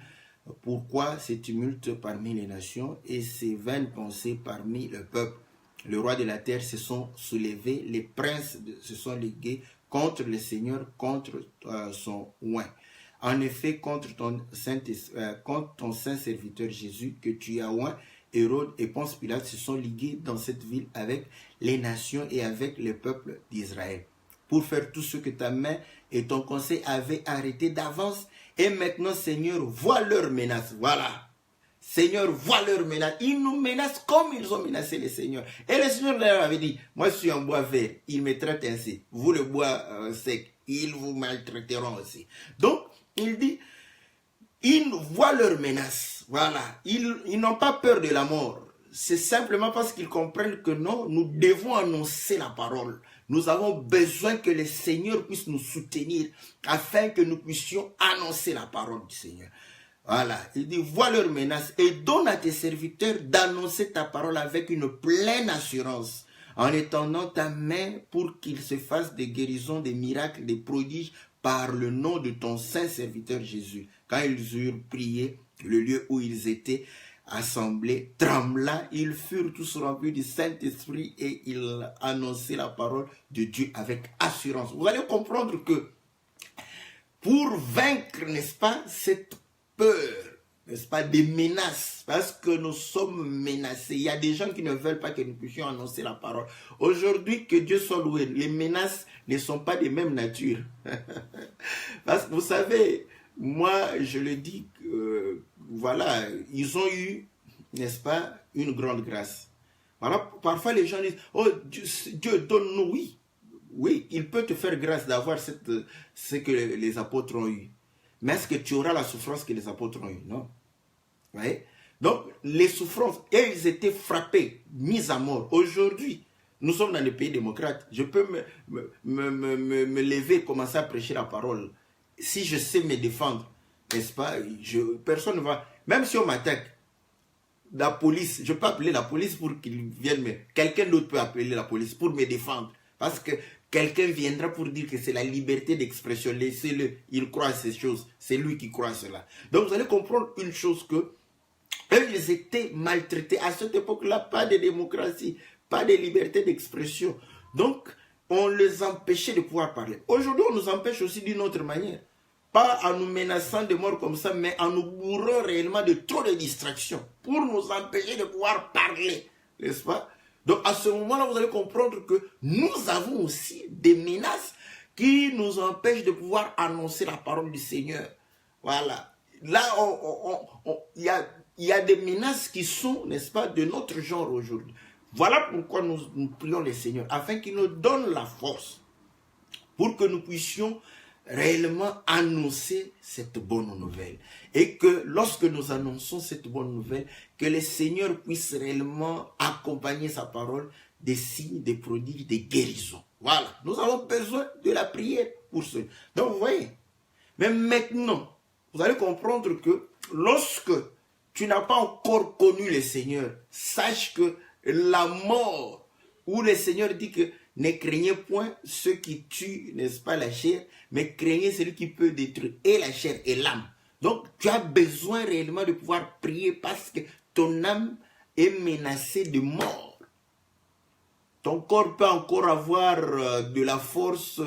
pourquoi ces tumultes parmi les nations et ces vaines pensées parmi le peuple? Le roi de la terre se sont soulevés, les princes se sont ligués contre le Seigneur, contre son oint. En effet, contre ton saint serviteur Jésus, que tu as oint, Hérode et Ponce Pilate se sont ligués dans cette ville avec les nations et avec le peuple d'Israël, pour faire tout ce que ta main et ton conseil avaient arrêté d'avance. Et maintenant, Seigneur, vois leurs menaces. Voilà. Seigneur, vois leurs menaces. Ils nous menacent comme ils ont menacé le Seigneur. Et le Seigneur leur avait dit, moi je suis en bois vert, ils me traitent ainsi. Vous le bois sec, ils vous maltraiteront aussi. Donc, il dit, ils voient leurs menaces. Voilà. Ils n'ont pas peur de la mort. C'est simplement parce qu'ils comprennent que non, nous devons annoncer la parole. Nous avons besoin que le Seigneur puisse nous soutenir afin que nous puissions annoncer la parole du Seigneur. Voilà, il dit, vois leurs menaces et donne à tes serviteurs d'annoncer ta parole avec une pleine assurance, en étendant ta main pour qu'il se fasse des guérisons, des miracles, des prodiges par le nom de ton saint serviteur Jésus. Quand ils eurent prié, le lieu où ils étaient assemblés trembla, ils furent tous remplis du Saint-Esprit et ils annonçaient la parole de Dieu avec assurance. Vous allez comprendre que pour vaincre, n'est-ce pas, cette peur, n'est-ce pas, des menaces, parce que nous sommes menacés. Il y a des gens qui ne veulent pas que nous puissions annoncer la parole. Aujourd'hui, que Dieu soit loué, les menaces ne sont pas de même nature. Parce que vous savez, moi, je le dis, voilà, ils ont eu, n'est-ce pas, une grande grâce. Voilà, parfois les gens disent, oh, Dieu donne-nous, oui. Oui, il peut te faire grâce d'avoir ce que les apôtres ont eu. Mais est-ce que tu auras la souffrance que les apôtres ont eu? Non. Vous voyez? Donc, les souffrances, et ils étaient frappés, mis à mort. Aujourd'hui, nous sommes dans des pays démocrates. Je peux me lever et commencer à prêcher la parole. Si je sais me défendre, n'est-ce pas? Personne ne va... Même si on m'attaque, la police, je peux appeler la police pour qu'ils viennent quelqu'un d'autre peut appeler la police pour me défendre. Parce que quelqu'un viendra pour dire que c'est la liberté d'expression. Laissez-le, il croit à ces choses. C'est lui qui croit à cela. Donc vous allez comprendre une chose que eux, ils étaient maltraités. À cette époque-là, pas de démocratie, pas de liberté d'expression. Donc, on les empêchait de pouvoir parler. Aujourd'hui, on nous empêche aussi d'une autre manière. Pas en nous menaçant de mort comme ça, mais en nous bourrant réellement de trop de distractions pour nous empêcher de pouvoir parler. N'est-ce pas? Donc à ce moment-là, vous allez comprendre que nous avons aussi des menaces qui nous empêchent de pouvoir annoncer la parole du Seigneur. Voilà. Là, il y a des menaces qui sont, n'est-ce pas, de notre genre aujourd'hui. Voilà pourquoi nous prions le Seigneur, afin qu'il nous donne la force pour que nous puissions réellement annoncer cette bonne nouvelle. Et que lorsque nous annonçons cette bonne nouvelle, que le Seigneur puisse réellement accompagner sa parole des signes, des prodiges, des guérisons. Voilà, nous avons besoin de la prière pour cela. Donc vous voyez, même maintenant, vous allez comprendre que lorsque tu n'as pas encore connu le Seigneur, sache que la mort, où le Seigneur dit que ne craignez point ceux qui tuent, n'est-ce pas, la chair, mais craignez celui qui peut détruire et la chair et l'âme. Donc, tu as besoin réellement de pouvoir prier parce que ton âme est menacée de mort. Ton corps peut encore avoir de la force,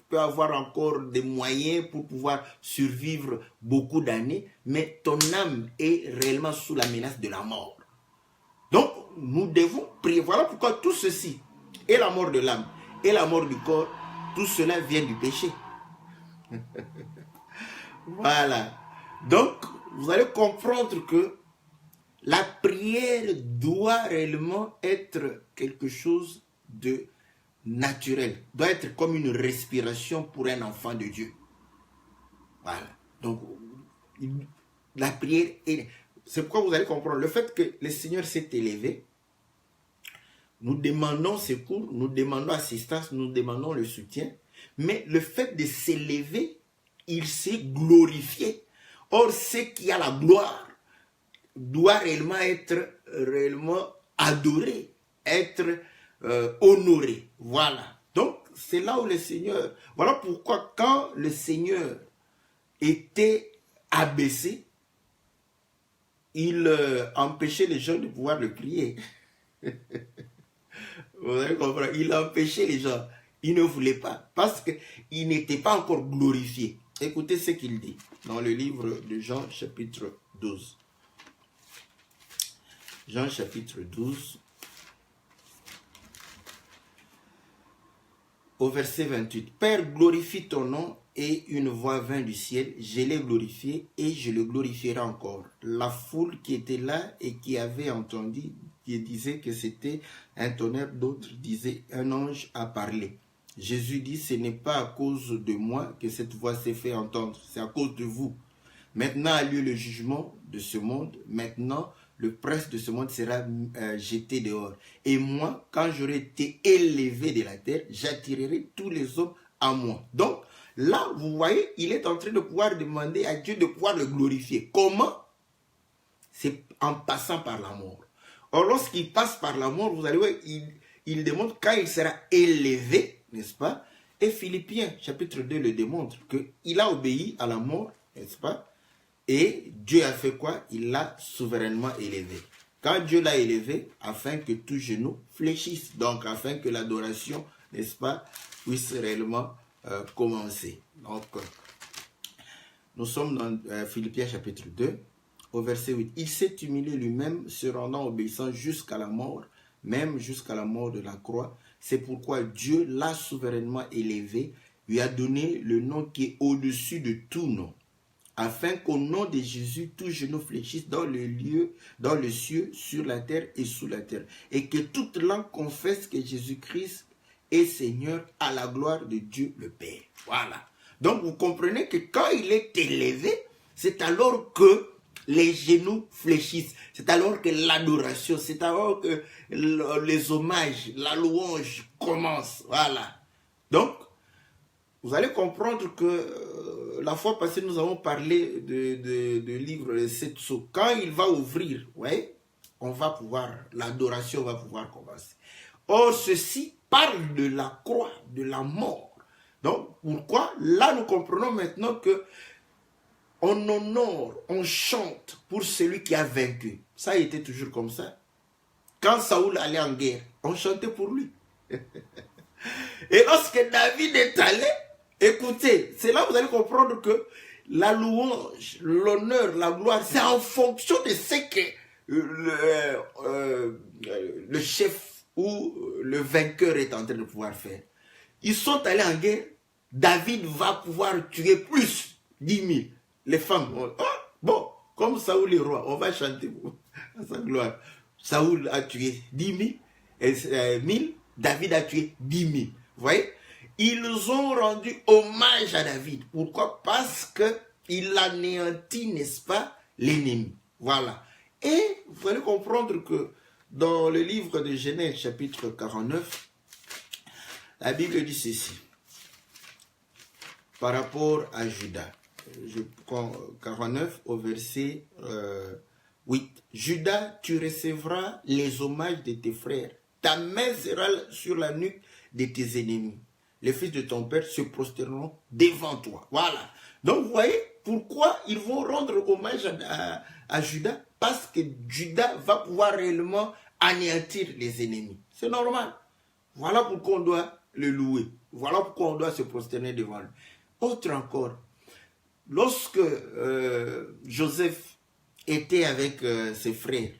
peut avoir encore des moyens pour pouvoir survivre beaucoup d'années, mais ton âme est réellement sous la menace de la mort. Donc, nous devons prier. Voilà pourquoi tout ceci, et la mort de l'âme, et la mort du corps, tout cela vient du péché. Voilà. Donc, vous allez comprendre que la prière doit réellement être quelque chose de naturel, doit être comme une respiration pour un enfant de Dieu. Voilà. Donc, la prière est... C'est pourquoi vous allez comprendre le fait que le Seigneur s'est élevé. Nous demandons secours, nous demandons assistance, nous demandons le soutien. Mais le fait de s'élever, il s'est glorifié. Or, ce qui a la gloire doit réellement être adoré, être honoré. Voilà. Donc, c'est là où le Seigneur... Voilà pourquoi quand le Seigneur était abaissé, il empêchait les gens de pouvoir le prier. Vous allez comprendre. Il empêchait les gens. Il ne voulait pas. Parce qu'il n'était pas encore glorifié. Écoutez ce qu'il dit dans le livre de Jean chapitre 12. Jean chapitre 12. Au verset 28. Père, glorifie ton nom. Et une voix vint du ciel, je l'ai glorifié et je le glorifierai encore. La foule qui était là et qui avait entendu, qui disait que c'était un tonnerre, d'autres disaient un ange a parlé. Jésus dit, ce n'est pas à cause de moi que cette voix s'est fait entendre, c'est à cause de vous. Maintenant a lieu le jugement de ce monde, maintenant le prince de ce monde sera jeté dehors. Et moi, quand j'aurai été élevé de la terre, j'attirerai tous les hommes à moi. Donc, là, vous voyez, il est en train de pouvoir demander à Dieu de pouvoir le glorifier. Comment? C'est en passant par la mort. Or, lorsqu'il passe par la mort, vous allez voir, il démontre quand il sera élevé, n'est-ce pas? Et Philippiens, chapitre 2, le démontre qu'il a obéi à la mort, n'est-ce pas? Et Dieu a fait quoi? Il l'a souverainement élevé. Quand Dieu l'a élevé, afin que tout genou fléchisse, donc afin que l'adoration, n'est-ce pas, puisse réellement commencer. Donc, nous sommes dans Philippiens chapitre 2, au verset 8. Il s'est humilié lui-même, se rendant obéissant jusqu'à la mort, même jusqu'à la mort de la croix. C'est pourquoi Dieu l'a souverainement élevé, lui a donné le nom qui est au-dessus de tout nom, afin qu'au nom de Jésus, tout genou fléchisse dans le lieu, dans le ciel, sur la terre et sous la terre, et que toute langue confesse que Jésus-Christ est Seigneur à la gloire de Dieu le Père. Voilà. Donc vous comprenez que quand il est élevé, c'est alors que les genoux fléchissent. C'est alors que l'adoration, c'est alors que les hommages, la louange commence. Voilà. Donc, vous allez comprendre que la fois passée, nous avons parlé de livre de 7 sceaux. Quand il va ouvrir, ouais, on va pouvoir, l'adoration va pouvoir commencer. Or, ceci parle de la croix, de la mort. Donc, pourquoi? Là, nous comprenons maintenant que on honore, on chante pour celui qui a vaincu. Ça a été toujours comme ça. Quand Saoul allait en guerre, on chantait pour lui. Et lorsque David est allé, écoutez, c'est là que vous allez comprendre que la louange, l'honneur, la gloire, c'est en fonction de ce que le chef ou le vainqueur est en train de pouvoir faire. Ils sont allés en guerre. David va pouvoir tuer plus, 10 000. Les femmes, bon, comme Saoul est roi, on va chanter à sa gloire. Saoul a tué 10 000, et 1000, David a tué 10 000. Vous voyez? Ils ont rendu hommage à David. Pourquoi? Parce qu'il anéantit, n'est-ce pas, l'ennemi. Voilà. Et vous allez comprendre que dans le livre de Genèse, chapitre 49, la Bible dit ceci. Par rapport à Judas. Je prends 49 au verset 8. Judas, tu recevras les hommages de tes frères. Ta main sera sur la nuque de tes ennemis. Les fils de ton père se prosterneront devant toi. Voilà. Donc, vous voyez pourquoi ils vont rendre hommage à Judas? Parce que Judas va pouvoir réellement anéantir les ennemis. C'est normal. Voilà pourquoi on doit le louer. Voilà pourquoi on doit se prosterner devant lui. Autre encore, lorsque Joseph était avec ses frères,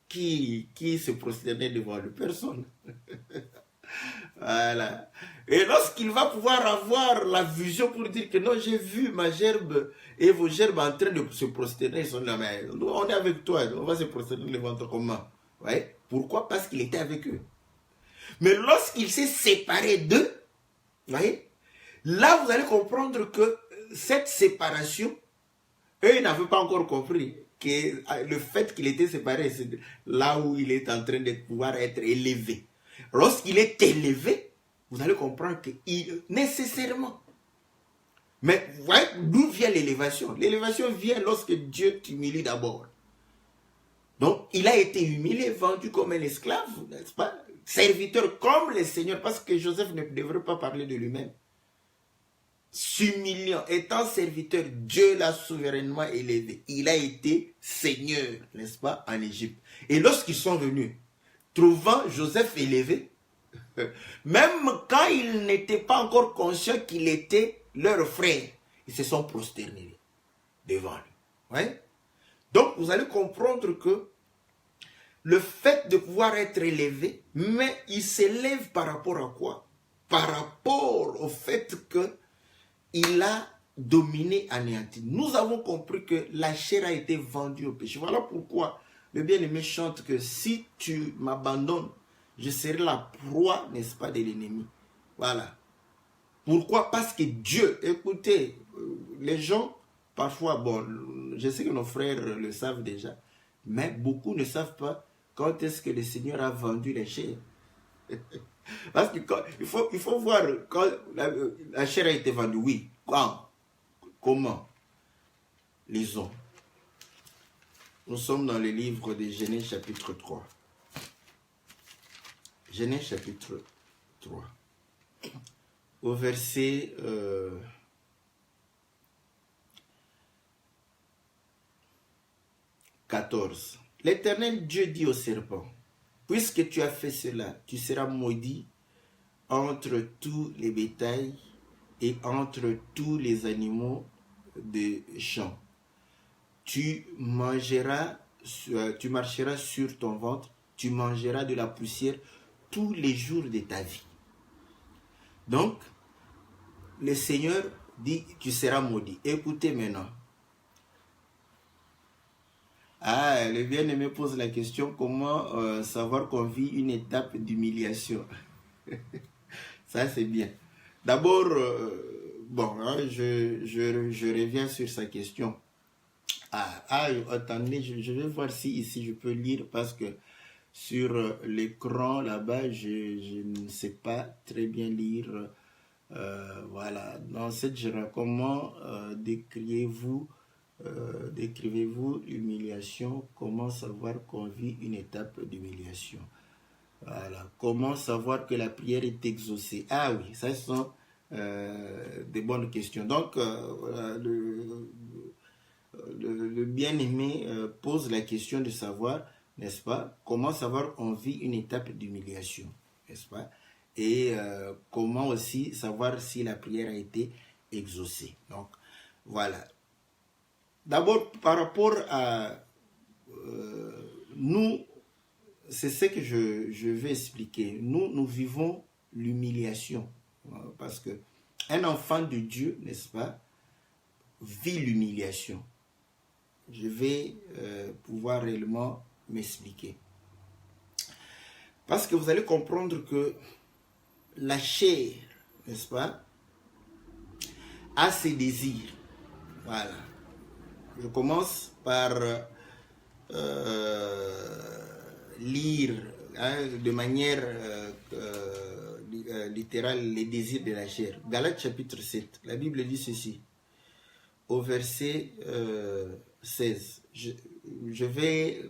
qui se prosternait devant lui? Personne. Voilà. Et lorsqu'il va pouvoir avoir la vision pour dire que non, j'ai vu ma gerbe et vos gerbes en train de se prosterner, ils sont là, mais on est avec toi, on va se prosterner devant toi comment? Ouais. Pourquoi? Parce qu'il était avec eux. Mais lorsqu'il s'est séparé d'eux, voyez, là vous allez comprendre que cette séparation, eux ils n'avaient pas encore compris que le fait qu'il était séparé, c'est là où il est en train de pouvoir être élevé. Lorsqu'il est élevé, vous allez comprendre que nécessairement. Mais vous voyez d'où vient l'élévation? L'élévation vient lorsque Dieu t'humilie d'abord. Donc il a été humilié, vendu comme un esclave, n'est-ce pas? Serviteur comme le Seigneur, parce que Joseph ne devrait pas parler de lui-même. S'humiliant, étant serviteur, Dieu l'a souverainement élevé. Il a été Seigneur, n'est-ce pas, en Égypte. Et lorsqu'ils sont venus, trouvant Joseph élevé, même quand ils n'étaient pas encore conscients qu'il était leur frère, ils se sont prosternés devant lui. Ouais? Donc, vous allez comprendre que le fait de pouvoir être élevé, mais il s'élève par rapport à quoi? Par rapport au fait qu'il a dominé, anéanti. Nous avons compris que la chair a été vendue au péché. Voilà pourquoi le bien-aimé chante que si tu m'abandonnes, je serai la proie, n'est-ce pas, de l'ennemi. Voilà. Pourquoi? Parce que Dieu, écoutez, les gens, parfois, bon, je sais que nos frères le savent déjà, mais beaucoup ne savent pas quand est-ce que le Seigneur a vendu les chairs. Parce que il faut voir quand la chair a été vendue. Oui. Quand? Comment? Lisons. Nous sommes dans le livre de Genèse chapitre 3. Genèse chapitre 3. Au verset 14. L'Éternel Dieu dit au serpent, puisque tu as fait cela, tu seras maudit entre tous les bétails et entre tous les animaux de champ. Tu marcheras sur ton ventre, tu mangeras de la poussière tous les jours de ta vie. Donc, le Seigneur dit, tu seras maudit. Écoutez maintenant. Ah, le bien-aimé pose la question, comment savoir qu'on vit une étape d'humiliation? Ça, c'est bien. D'abord, bon, hein, je reviens sur sa question. Attendez, je vais voir si ici je peux lire parce que sur l'écran là-bas, je ne sais pas très bien lire. Voilà, dans cette genre, comment décrivez-vous l'humiliation? Comment savoir qu'on vit une étape d'humiliation? Voilà, comment savoir que la prière est exaucée? Ah oui, ça sont des bonnes questions. Donc, le bien-aimé pose la question de savoir, n'est-ce pas, comment savoir qu'on vit une étape d'humiliation, n'est-ce pas? Et comment aussi savoir si la prière a été exaucée. Donc, voilà. D'abord, par rapport nous, c'est ce que je vais expliquer. Nous vivons l'humiliation. Parce que un enfant de Dieu, n'est-ce pas, vit l'humiliation. Je vais pouvoir réellement m'expliquer. Parce que vous allez comprendre que la chair, n'est-ce pas, a ses désirs. Voilà. Je commence par lire de manière littérale les désirs de la chair. Galates chapitre 7, la Bible dit ceci, au verset 16. Je vais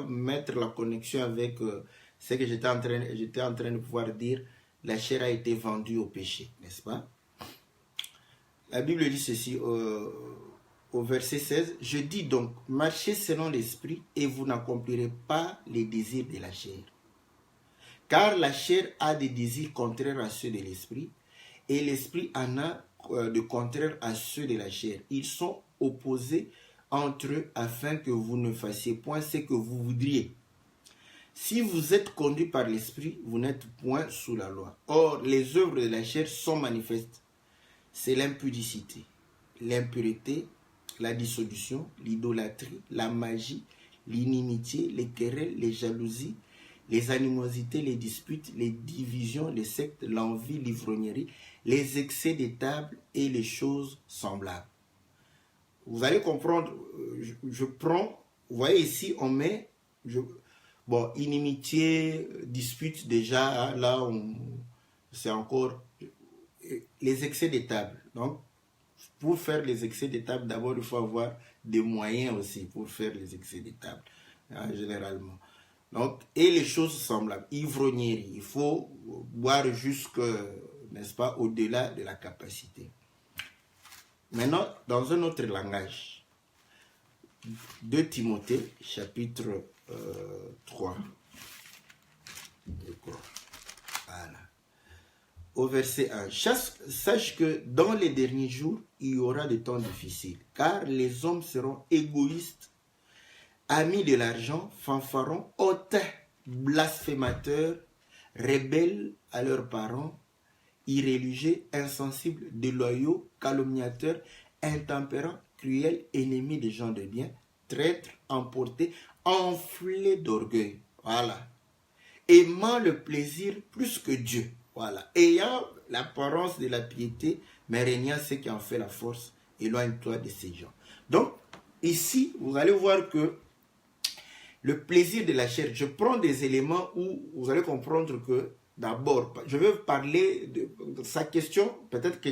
mettre la connexion avec ce que j'étais en train de pouvoir dire. La chair a été vendue au péché, n'est-ce pas? La Bible dit ceci au verset 16. Je dis donc, marchez selon l'esprit et vous n'accomplirez pas les désirs de la chair. Car la chair a des désirs contraires à ceux de l'esprit et l'esprit en a de contraires à ceux de la chair. Ils sont opposés entre eux afin que vous ne fassiez point ce que vous voudriez. Si vous êtes conduit par l'esprit, vous n'êtes point sous la loi. Or, les œuvres de la chair sont manifestes. C'est l'impudicité, l'impureté, la dissolution, l'idolâtrie, la magie, l'inimitié, les querelles, les jalousies, les animosités, les disputes, les divisions, les sectes, l'envie, l'ivrognerie, les excès des tables et les choses semblables. Vous allez comprendre, je prends, vous voyez ici, on met, bon, inimitié, dispute, déjà, là, c'est encore les excès des tables. Donc, pour faire les excès des tables, d'abord, il faut avoir des moyens aussi pour faire les excès des tables, généralement. Donc, et les choses semblables, ivrognerie, il faut boire jusque, n'est-ce pas, au-delà de la capacité. Maintenant, dans un autre langage, 2 Timothée, chapitre 3. Voilà. Au verset 1. Sache que dans les derniers jours, il y aura des temps difficiles, car les hommes seront égoïstes, amis de l'argent, fanfarons, hautains, blasphémateurs, rebelles à leurs parents, irréligieux, insensibles, déloyaux, calomniateurs, intempérants, cruels, ennemis des gens de bien, traîtres, emportés, enflés d'orgueil. Voilà. Aimant le plaisir plus que Dieu. Voilà. Ayant l'apparence de la piété, mais régnant ce qui en fait la force, éloigne-toi de ces gens. Donc, ici, vous allez voir que le plaisir de la chair, je prends des éléments où vous allez comprendre que, d'abord, je vais parler de sa question, peut-être que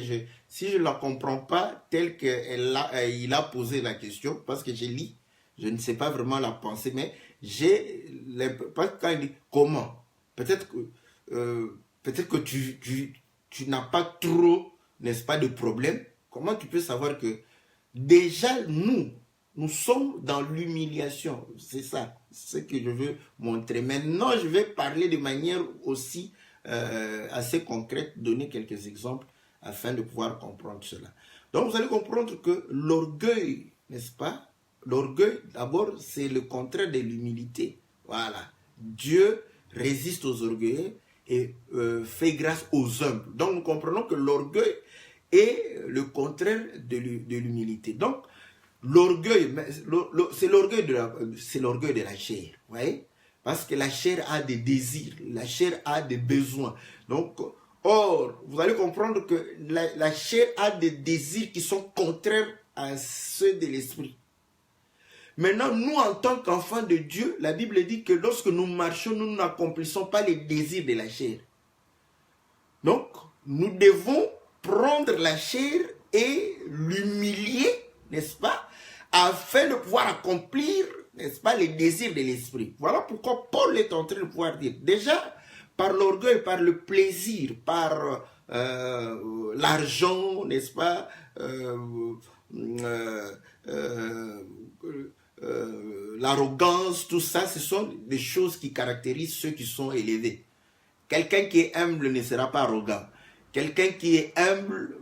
si je ne la comprends pas telle qu'il a posé la question, parce que je lis, je ne sais pas vraiment la pensée, mais quand il dit comment, peut-être que tu n'as pas trop, n'est-ce pas, de problème. Comment tu peux savoir que déjà nous sommes dans l'humiliation? C'est ça, ce que je veux montrer. Maintenant, je vais parler de manière aussi assez concrète, donner quelques exemples afin de pouvoir comprendre cela. Donc, vous allez comprendre que l'orgueil, n'est-ce pas? L'orgueil, d'abord, c'est le contraire de l'humilité. Voilà. Dieu résiste aux orgueilleux et fait grâce aux humbles. Donc, nous comprenons que l'orgueil est le contraire de l'humilité. Donc, l'orgueil, c'est l'orgueil de la chair, vous voyez? Parce que la chair a des désirs, la chair a des besoins. Donc, or, vous allez comprendre que la chair a des désirs qui sont contraires à ceux de l'esprit. Maintenant, nous, en tant qu'enfants de Dieu, la Bible dit que lorsque nous marchons, nous n'accomplissons pas les désirs de la chair. Donc, nous devons prendre la chair et l'humilier, n'est-ce pas, afin de pouvoir accomplir, n'est-ce pas, les désirs de l'esprit. Voilà pourquoi Paul est en train de pouvoir dire, déjà, par l'orgueil, par le plaisir, par l'argent, n'est-ce pas, l'arrogance, tout ça, ce sont des choses qui caractérisent ceux qui sont élevés. Quelqu'un qui est humble ne sera pas arrogant. Quelqu'un qui est humble,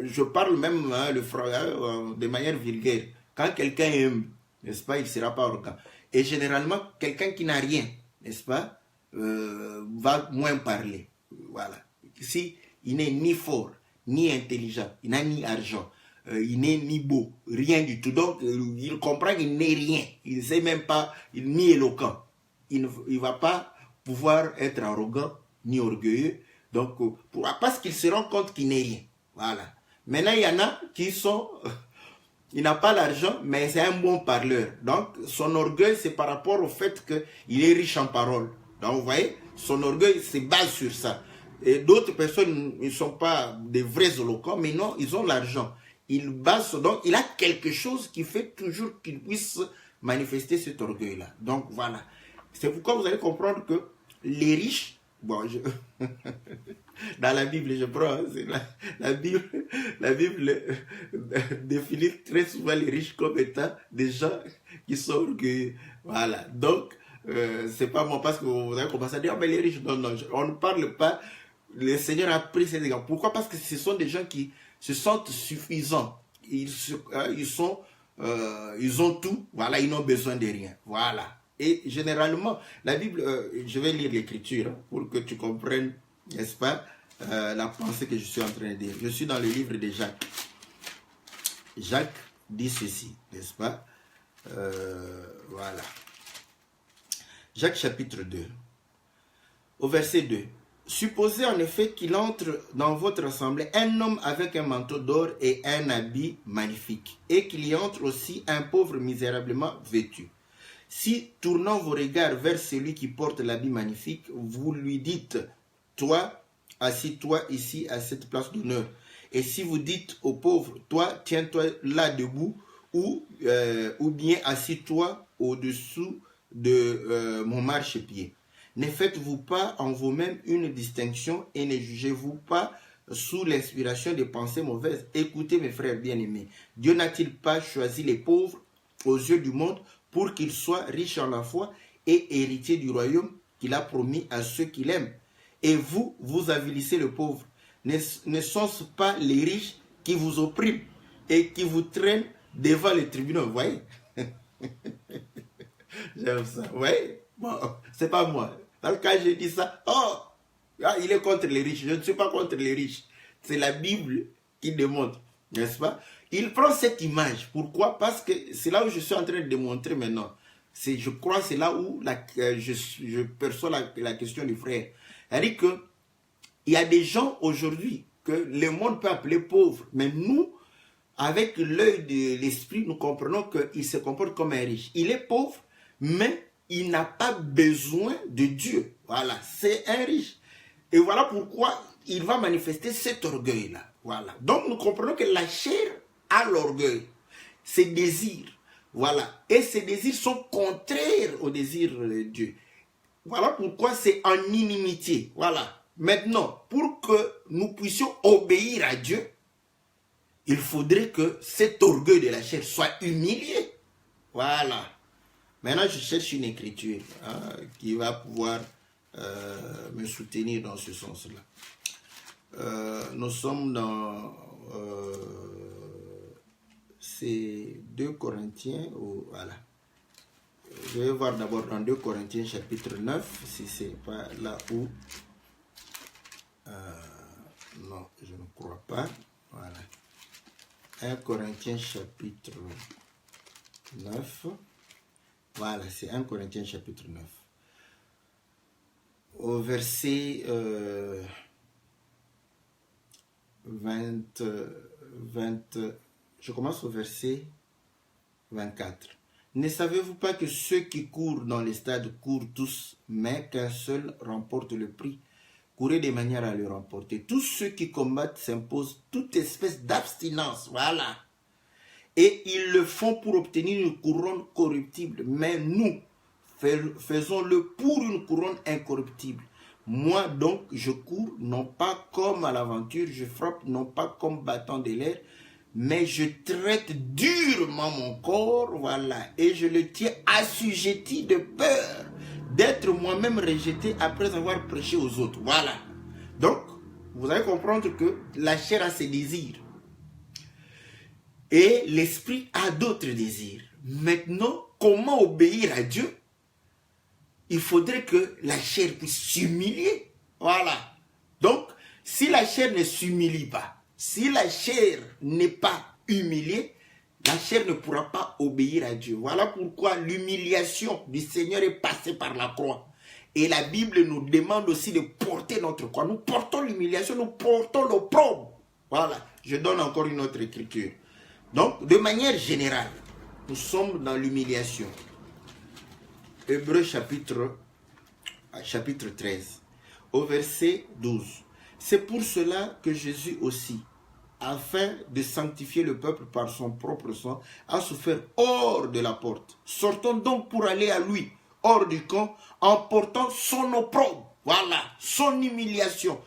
je parle même de manière vulgaire. Quand quelqu'un est humble, n'est-ce pas, il ne sera pas arrogant. Et généralement, quelqu'un qui n'a rien, n'est-ce pas, va moins parler. Voilà. Si il n'est ni fort, ni intelligent, il n'a ni argent, il n'est ni beau, rien du tout. Donc, il comprend qu'il n'est rien. Il ne sait même pas, ni éloquent. Il ne va pas pouvoir être arrogant, ni orgueilleux. Donc, parce qu'il se rend compte qu'il n'est rien. Voilà. Maintenant, il y en a qui sont... il n'a pas l'argent, mais c'est un bon parleur. Donc, son orgueil, c'est par rapport au fait qu'il est riche en paroles. Donc, vous voyez, son orgueil se base sur ça. Et d'autres personnes, ils ne sont pas des vrais éloquents, mais non, ils ont l'argent. Il base, donc, il a quelque chose qui fait toujours qu'il puisse manifester cet orgueil-là. Donc, voilà. C'est pourquoi vous allez comprendre que les riches, bon, dans la Bible, je prends, la Bible définit très souvent les riches comme étant des gens qui sont orgueilleux. Voilà. Donc, c'est pas moi, parce que vous avez commencé à dire, oh, mais les riches, non, non, on ne parle pas. Le Seigneur a pris ces exemples. Pourquoi? Parce que ce sont des gens qui se sentent suffisants. Ils ont tout, voilà, ils n'ont besoin de rien. Voilà. Et généralement, la Bible, je vais lire l'écriture pour que tu comprennes, n'est-ce pas, la pensée que je suis en train de dire. Je suis dans le livre de Jacques. Jacques dit ceci, n'est-ce pas? Voilà. Jacques chapitre 2. Au verset 2. Supposez en effet qu'il entre dans votre assemblée un homme avec un manteau d'or et un habit magnifique, et qu'il y entre aussi un pauvre misérablement vêtu. Si, tournant vos regards vers celui qui porte l'habit magnifique, vous lui dites, toi, assis-toi ici à cette place d'honneur. Et si vous dites au pauvre, toi, tiens-toi là debout, ou bien assis-toi au-dessous de mon marchepied. Ne faites-vous pas en vous-même une distinction et ne jugez-vous pas sous l'inspiration des pensées mauvaises. Écoutez mes frères bien-aimés, Dieu n'a-t-il pas choisi les pauvres aux yeux du monde pour qu'ils soient riches en la foi et héritiers du royaume qu'il a promis à ceux qui l'aiment? Et vous, vous avilissez le pauvre. Ne sont-ce pas les riches qui vous oppriment et qui vous traînent devant les tribunaux? Vous voyez? J'aime ça. Vous voyez? Bon, c'est pas moi. Donc quand je dis ça, oh, il est contre les riches. Je ne suis pas contre les riches. C'est la Bible qui démontre, n'est-ce pas? Il prend cette image. Pourquoi? Parce que c'est là où je suis en train de démontrer maintenant. Je crois que c'est là où je perçois la question du frère. C'est-à-dire qu'il y a des gens aujourd'hui que le monde peut appeler pauvres, mais nous, avec l'œil de l'esprit, nous comprenons qu'il se comporte comme un riche. Il est pauvre, mais il n'a pas besoin de Dieu. Voilà, c'est un riche. Et voilà pourquoi il va manifester cet orgueil-là. Voilà. Donc nous comprenons que la chair a l'orgueil, ses désirs. Voilà. Et ces désirs sont contraires aux désirs de Dieu. Voilà pourquoi c'est en inimitié. Voilà. Maintenant, pour que nous puissions obéir à Dieu, il faudrait que cet orgueil de la chair soit humilié. Voilà. Maintenant, je cherche une écriture qui va pouvoir me soutenir dans ce sens-là. Nous sommes dans ces 2 Corinthiens. Voilà. Je vais voir d'abord dans 2 Corinthiens chapitre 9, si c'est pas là où... non, je ne crois pas. Voilà. 1 Corinthiens chapitre 9. Voilà, c'est 1 Corinthiens chapitre 9. Au verset 20, je commence au verset 24. Ne savez-vous pas que ceux qui courent dans les stades courent tous, mais qu'un seul remporte le prix? Courez de manière à le remporter. Tous ceux qui combattent s'imposent toute espèce d'abstinence. Voilà. Et ils le font pour obtenir une couronne corruptible. Mais nous, faisons-le pour une couronne incorruptible. Moi donc, je cours, non pas comme à l'aventure, je frappe, non pas comme battant de l'air, mais je traite durement mon corps, voilà, et je le tiens assujetti de peur d'être moi-même rejeté après avoir prêché aux autres. Voilà. Donc, vous allez comprendre que la chair a ses désirs. Et l'esprit a d'autres désirs. Maintenant, comment obéir à Dieu, il faudrait que la chair puisse s'humilier. Voilà. Donc, si la chair ne s'humilie pas, si la chair n'est pas humiliée, la chair ne pourra pas obéir à Dieu. Voilà pourquoi l'humiliation du Seigneur est passée par la croix. Et la Bible nous demande aussi de porter notre croix. Nous portons l'humiliation, nous portons l'opprobre. Voilà. Je donne encore une autre écriture. Donc, de manière générale, nous sommes dans l'humiliation. Hébreux chapitre 13, au verset 12. C'est pour cela que Jésus aussi, afin de sanctifier le peuple par son propre sang, a souffert hors de la porte. Sortons donc pour aller à lui, hors du camp, en portant son opprobre, voilà, son humiliation,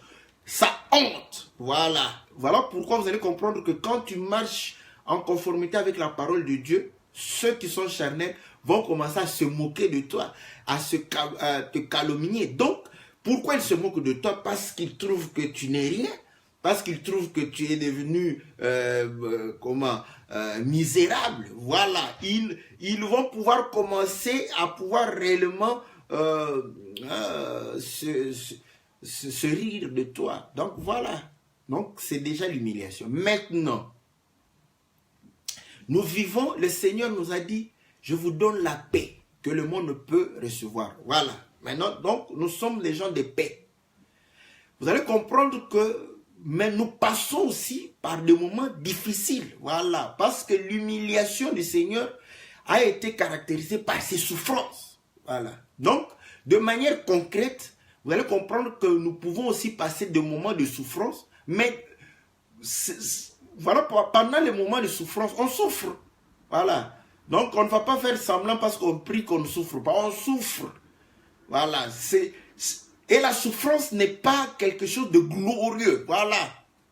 sa honte, voilà. Voilà pourquoi vous allez comprendre que quand tu marches en conformité avec la parole de Dieu, ceux qui sont charnels vont commencer à se moquer de toi, à te calomnier. Donc, pourquoi ils se moquent de toi? Parce qu'ils trouvent que tu n'es rien, parce qu'ils trouvent que tu es devenu misérable. Voilà, ils vont pouvoir commencer à pouvoir réellement se rire de toi. Donc voilà, donc c'est déjà l'humiliation. Maintenant, nous vivons, le Seigneur nous a dit, je vous donne la paix que le monde ne peut recevoir. Voilà. Maintenant, donc, nous sommes des gens de paix. Vous allez comprendre que, mais nous passons aussi par des moments difficiles. Voilà. Parce que l'humiliation du Seigneur a été caractérisée par ses souffrances. Voilà. Donc, de manière concrète, vous allez comprendre que nous pouvons aussi passer des moments de souffrance, mais voilà, pendant les moments de souffrance, on souffre. Voilà. Donc, on ne va pas faire semblant parce qu'on prie qu'on ne souffre pas. On souffre. Voilà. Et la souffrance n'est pas quelque chose de glorieux. Voilà.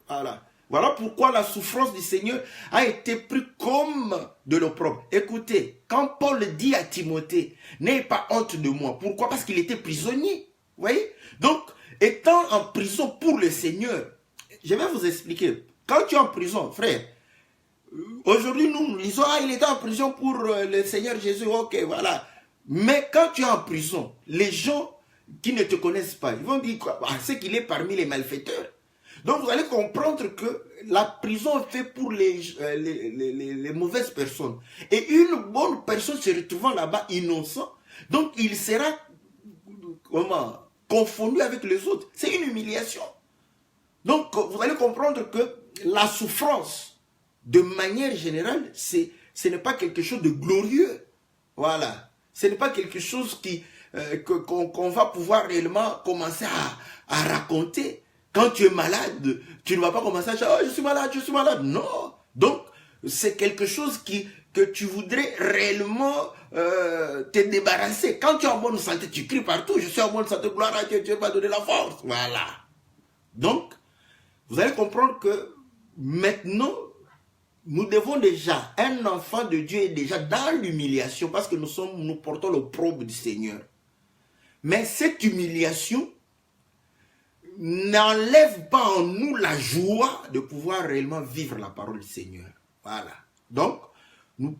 Voilà. Voilà pourquoi la souffrance du Seigneur a été prise comme de l'opprobre. Écoutez, quand Paul dit à Timothée, n'ayez pas honte de moi. Pourquoi? Parce qu'il était prisonnier. Vous voyez? Donc, étant en prison pour le Seigneur, je vais vous expliquer. Quand tu es en prison, frère, aujourd'hui, nous disons, il était en prison pour le Seigneur Jésus, ok, voilà. Mais quand tu es en prison, les gens qui ne te connaissent pas, ils vont dire quoi? C'est qu'il est parmi les malfaiteurs. Donc, vous allez comprendre que la prison est faite pour les mauvaises personnes. Et une bonne personne se retrouvant là-bas innocent, donc il sera confondu avec les autres. C'est une humiliation. Donc, vous allez comprendre que la souffrance, de manière générale, ce n'est pas quelque chose de glorieux. Voilà. Ce n'est pas quelque chose qu'on va pouvoir réellement commencer à raconter. Quand tu es malade, tu ne vas pas commencer à dire « Oh, je suis malade, je suis malade ». Non. Donc, c'est quelque chose que tu voudrais réellement te débarrasser. Quand tu es en bonne santé, tu cries partout « Je suis en bonne santé, gloire à Dieu, Dieu m'a donné la force ». Voilà. Donc, vous allez comprendre que maintenant, nous devons déjà, un enfant de Dieu est déjà dans l'humiliation parce que nous portons l'opprobre du Seigneur. Mais cette humiliation n'enlève pas en nous la joie de pouvoir réellement vivre la parole du Seigneur. Voilà. Donc, eux,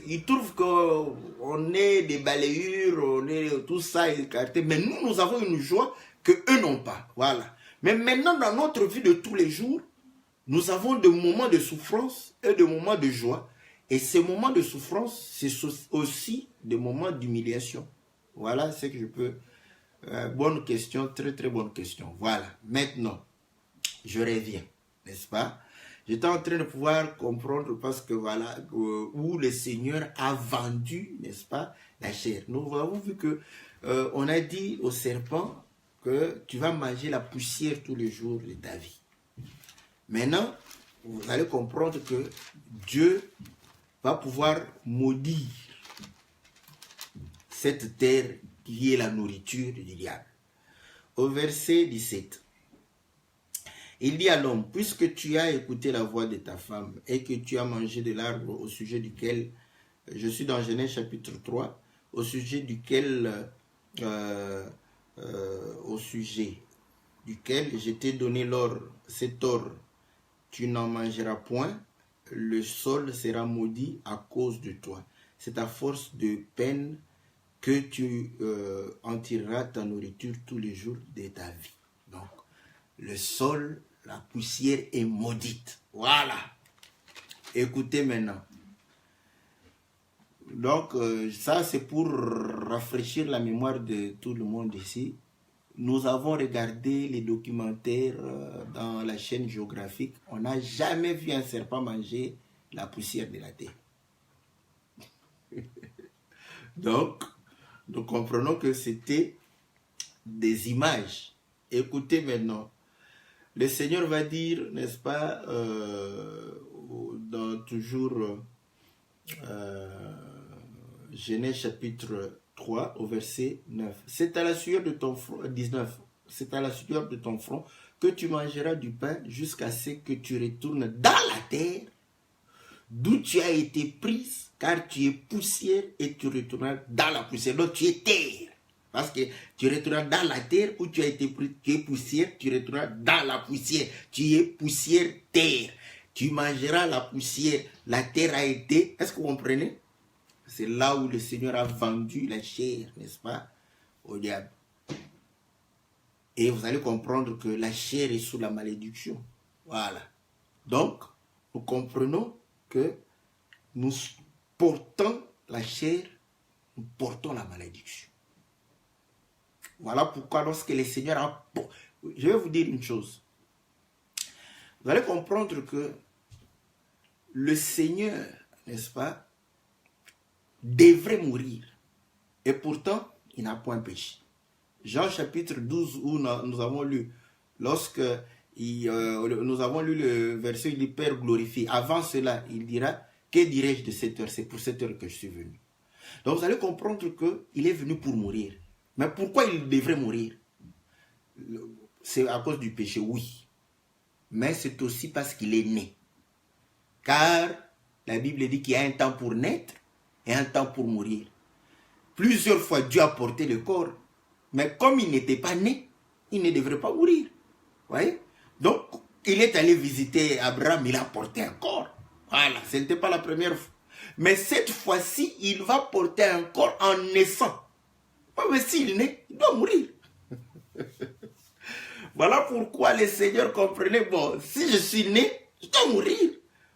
ils trouvent qu'on est des balayures, on est tout ça écarté, mais nous avons une joie que eux n'ont pas. Voilà. Mais maintenant, dans notre vie de tous les jours, nous avons des moments de souffrance et des moments de joie. Et ces moments de souffrance, c'est aussi des moments d'humiliation. Voilà ce que je peux... bonne question, très très bonne question. Voilà, maintenant, je reviens, n'est-ce pas? J'étais en train de pouvoir comprendre parce que voilà, où le Seigneur a vendu, n'est-ce pas, la chair. Nous avons vu que on a dit au serpent que tu vas manger la poussière tous les jours de ta vie. Maintenant, vous allez comprendre que Dieu va pouvoir maudire cette terre qui est la nourriture du diable. Au verset 17, il dit à l'homme, puisque tu as écouté la voix de ta femme et que tu as mangé de l'arbre au sujet duquel, je suis dans Genèse chapitre 3, au sujet duquel je t'ai donné cet ordre, tu n'en mangeras point, le sol sera maudit à cause de toi. C'est à force de peine que tu en tireras ta nourriture tous les jours de ta vie. Donc, le sol, la poussière est maudite. Voilà. Écoutez maintenant. Donc, ça, c'est pour rafraîchir la mémoire de tout le monde ici. Nous avons regardé les documentaires dans la chaîne géographique. On n'a jamais vu un serpent manger la poussière de la terre. Donc, nous comprenons que c'était des images. Écoutez maintenant. Le Seigneur va dire, n'est-ce pas, dans toujours Genèse chapitre 3 au verset 9. C'est à la sueur de ton front, 19. C'est à la sueur de ton front que tu mangeras du pain jusqu'à ce que tu retournes dans la terre d'où tu as été prise, car tu es poussière et tu retourneras dans la poussière. Donc tu es terre. Parce que tu retourneras dans la terre où tu as été prise, tu es poussière, tu retourneras dans la poussière. Tu es poussière, terre. Tu mangeras la poussière. La terre a été, est-ce que vous comprenez? C'est là où le Seigneur a vendu la chair, n'est-ce pas, au diable. Et vous allez comprendre que la chair est sous la malédiction. Voilà. Donc, nous comprenons que nous portons la chair, nous portons la malédiction. Voilà pourquoi lorsque le Seigneur a... Je vais vous dire une chose. Vous allez comprendre que le Seigneur, n'est-ce pas, devrait mourir. Et pourtant, il n'a point péché. Jean chapitre 12 où nous avons lu, lorsque nous avons lu le verset, il dit Père glorifié. Avant cela, il dira, que dirais-je de cette heure? C'est pour cette heure que je suis venu. Donc vous allez comprendre qu'il est venu pour mourir. Mais pourquoi il devrait mourir? C'est à cause du péché, oui. Mais c'est aussi parce qu'il est né. Car la Bible dit qu'il y a un temps pour naître et un temps pour mourir. Plusieurs fois, Dieu a porté le corps. Mais comme il n'était pas né, il ne devrait pas mourir. Vous voyez? Donc, il est allé visiter Abraham, il a porté un corps. Voilà, ce n'était pas la première fois. Mais cette fois-ci, il va porter un corps en naissant. Mais s'il naît, il doit mourir. Voilà pourquoi le Seigneur comprenait, bon, si je suis né, je dois mourir.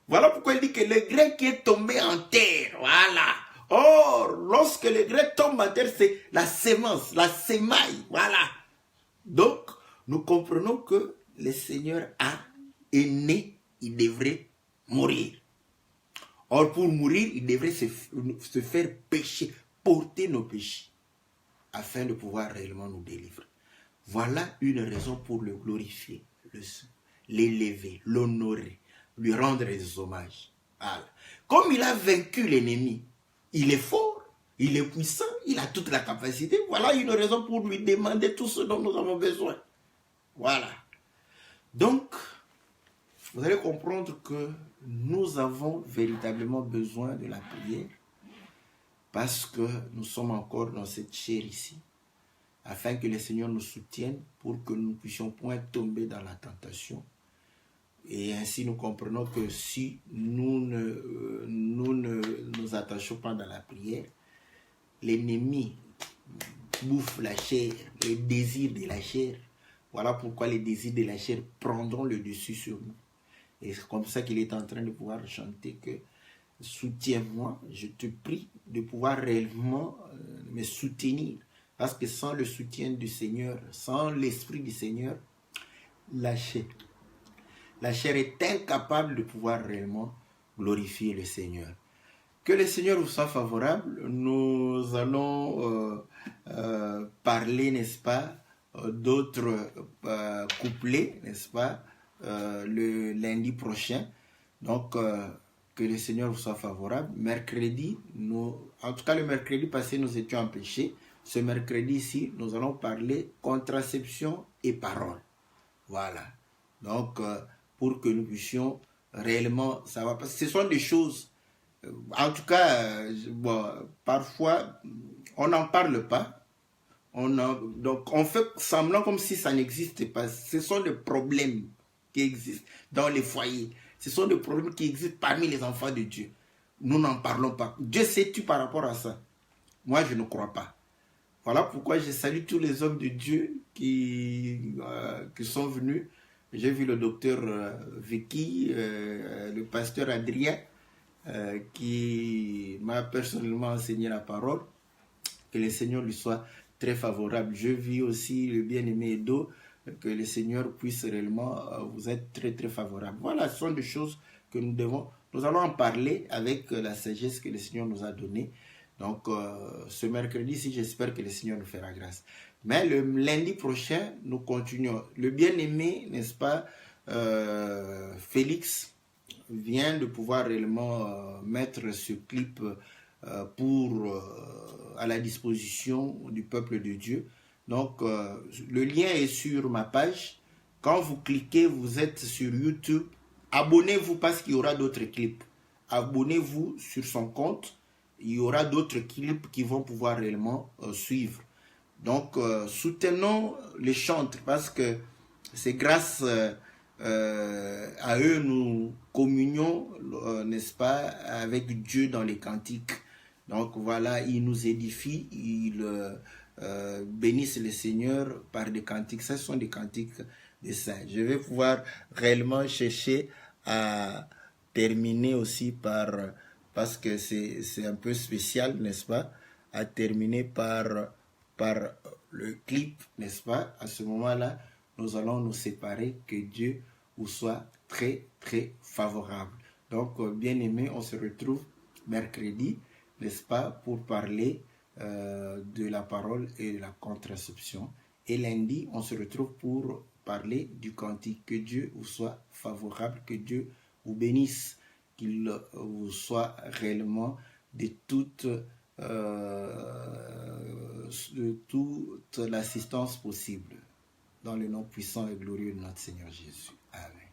Voilà pourquoi il dit que le grec est tombé en terre. Voilà. Or, lorsque le grec tombe en terre, c'est la sémence, la sémaille. Voilà. Donc, nous comprenons que le Seigneur est né, il devrait mourir. Or, pour mourir, il devrait se faire pécher, porter nos péchés, afin de pouvoir réellement nous délivrer. Voilà une raison pour le glorifier, l'élever, l'honorer, lui rendre des hommages. Voilà. Comme il a vaincu l'ennemi, il est fort, il est puissant, il a toute la capacité. Voilà une raison pour lui demander tout ce dont nous avons besoin. Voilà. Donc, vous allez comprendre que nous avons véritablement besoin de la prière parce que nous sommes encore dans cette chair ici, afin que le Seigneur nous soutienne pour que nous ne puissions point tomber dans la tentation. Et ainsi nous comprenons que si nous ne nous attachons pas dans la prière, l'ennemi bouffe la chair, les désirs de la chair. Voilà pourquoi les désirs de la chair prendront le dessus sur nous. Et c'est comme ça qu'il est en train de pouvoir chanter que soutiens-moi, je te prie de pouvoir réellement me soutenir. Parce que sans le soutien du Seigneur, sans l'Esprit du Seigneur, la chair est incapable de pouvoir réellement glorifier le Seigneur. Que le Seigneur vous soit favorable. Nous allons parler, n'est-ce pas, d'autres couplets, n'est-ce pas, le lundi prochain. Donc, que le Seigneur vous soit favorable. Mercredi, en tout cas le mercredi passé, nous étions empêchés. Ce mercredi-ci, nous allons parler contraception et parole. Voilà. Donc, pour que nous puissions réellement savoir. Parce que ce sont des choses, en tout cas, bon, parfois, on n'en parle pas. Donc, on fait semblant comme si ça n'existait pas. Ce sont des problèmes qui existent dans les foyers. Ce sont des problèmes qui existent parmi les enfants de Dieu. Nous n'en parlons pas. Dieu sait-tu par rapport à ça? Moi, je ne crois pas. Voilà pourquoi je salue tous les hommes de Dieu qui sont venus. J'ai vu le docteur Vicky, le pasteur Adrien, qui m'a personnellement enseigné la parole. Que le Seigneur lui soit très favorable. Je vis aussi le bien-aimé Edo, que le Seigneur puisse réellement vous être très très favorable. Voilà, ce sont des choses que nous allons en parler avec la sagesse que le Seigneur nous a donnée. Donc ce mercredi-ci, j'espère que le Seigneur nous fera grâce. Mais le lundi prochain, nous continuons. Le bien-aimé, n'est-ce pas, Félix vient de pouvoir réellement mettre ce clip à la disposition du peuple de Dieu. Donc, le lien est sur ma page. Quand vous cliquez, vous êtes sur YouTube. Abonnez-vous parce qu'il y aura d'autres clips. Abonnez-vous sur son compte. Il y aura d'autres clips qui vont pouvoir réellement suivre. Donc, soutenons les chantres parce que c'est grâce à eux nous communions, n'est-ce pas, avec Dieu dans les cantiques. Donc voilà, ils nous édifient, ils bénissent le Seigneur par des cantiques. Ce sont des cantiques des saints. Je vais pouvoir réellement chercher à terminer aussi parce que c'est un peu spécial, n'est-ce pas, à terminer par le clip, n'est-ce pas. À ce moment-là, nous allons nous séparer, que Dieu vous soit très, très favorable. Donc, bien aimé, on se retrouve mercredi, n'est-ce pas, pour parler de la parole et de la contraception. Et lundi, on se retrouve pour parler du cantique. Que Dieu vous soit favorable, que Dieu vous bénisse, qu'il vous soit réellement de toute l'assistance possible. Dans le nom puissant et glorieux de notre Seigneur Jésus. Amen.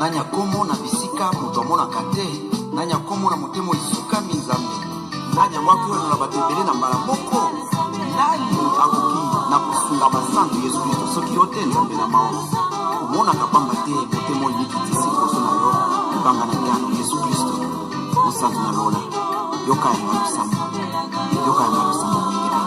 nanya komo na bisika moto amonaka te nanya komo na motema esukami nzambe nanya mwaki oyo na bato ebele na mbala moko nani akoki na kosunga basantu yesu kristo soki yo te nzambe na mawa omonaka pamba te motema oyo mikitisi liboso na yo ebanga na tano yesu kristo mosantu na lola yoka ya malusambo mwengeli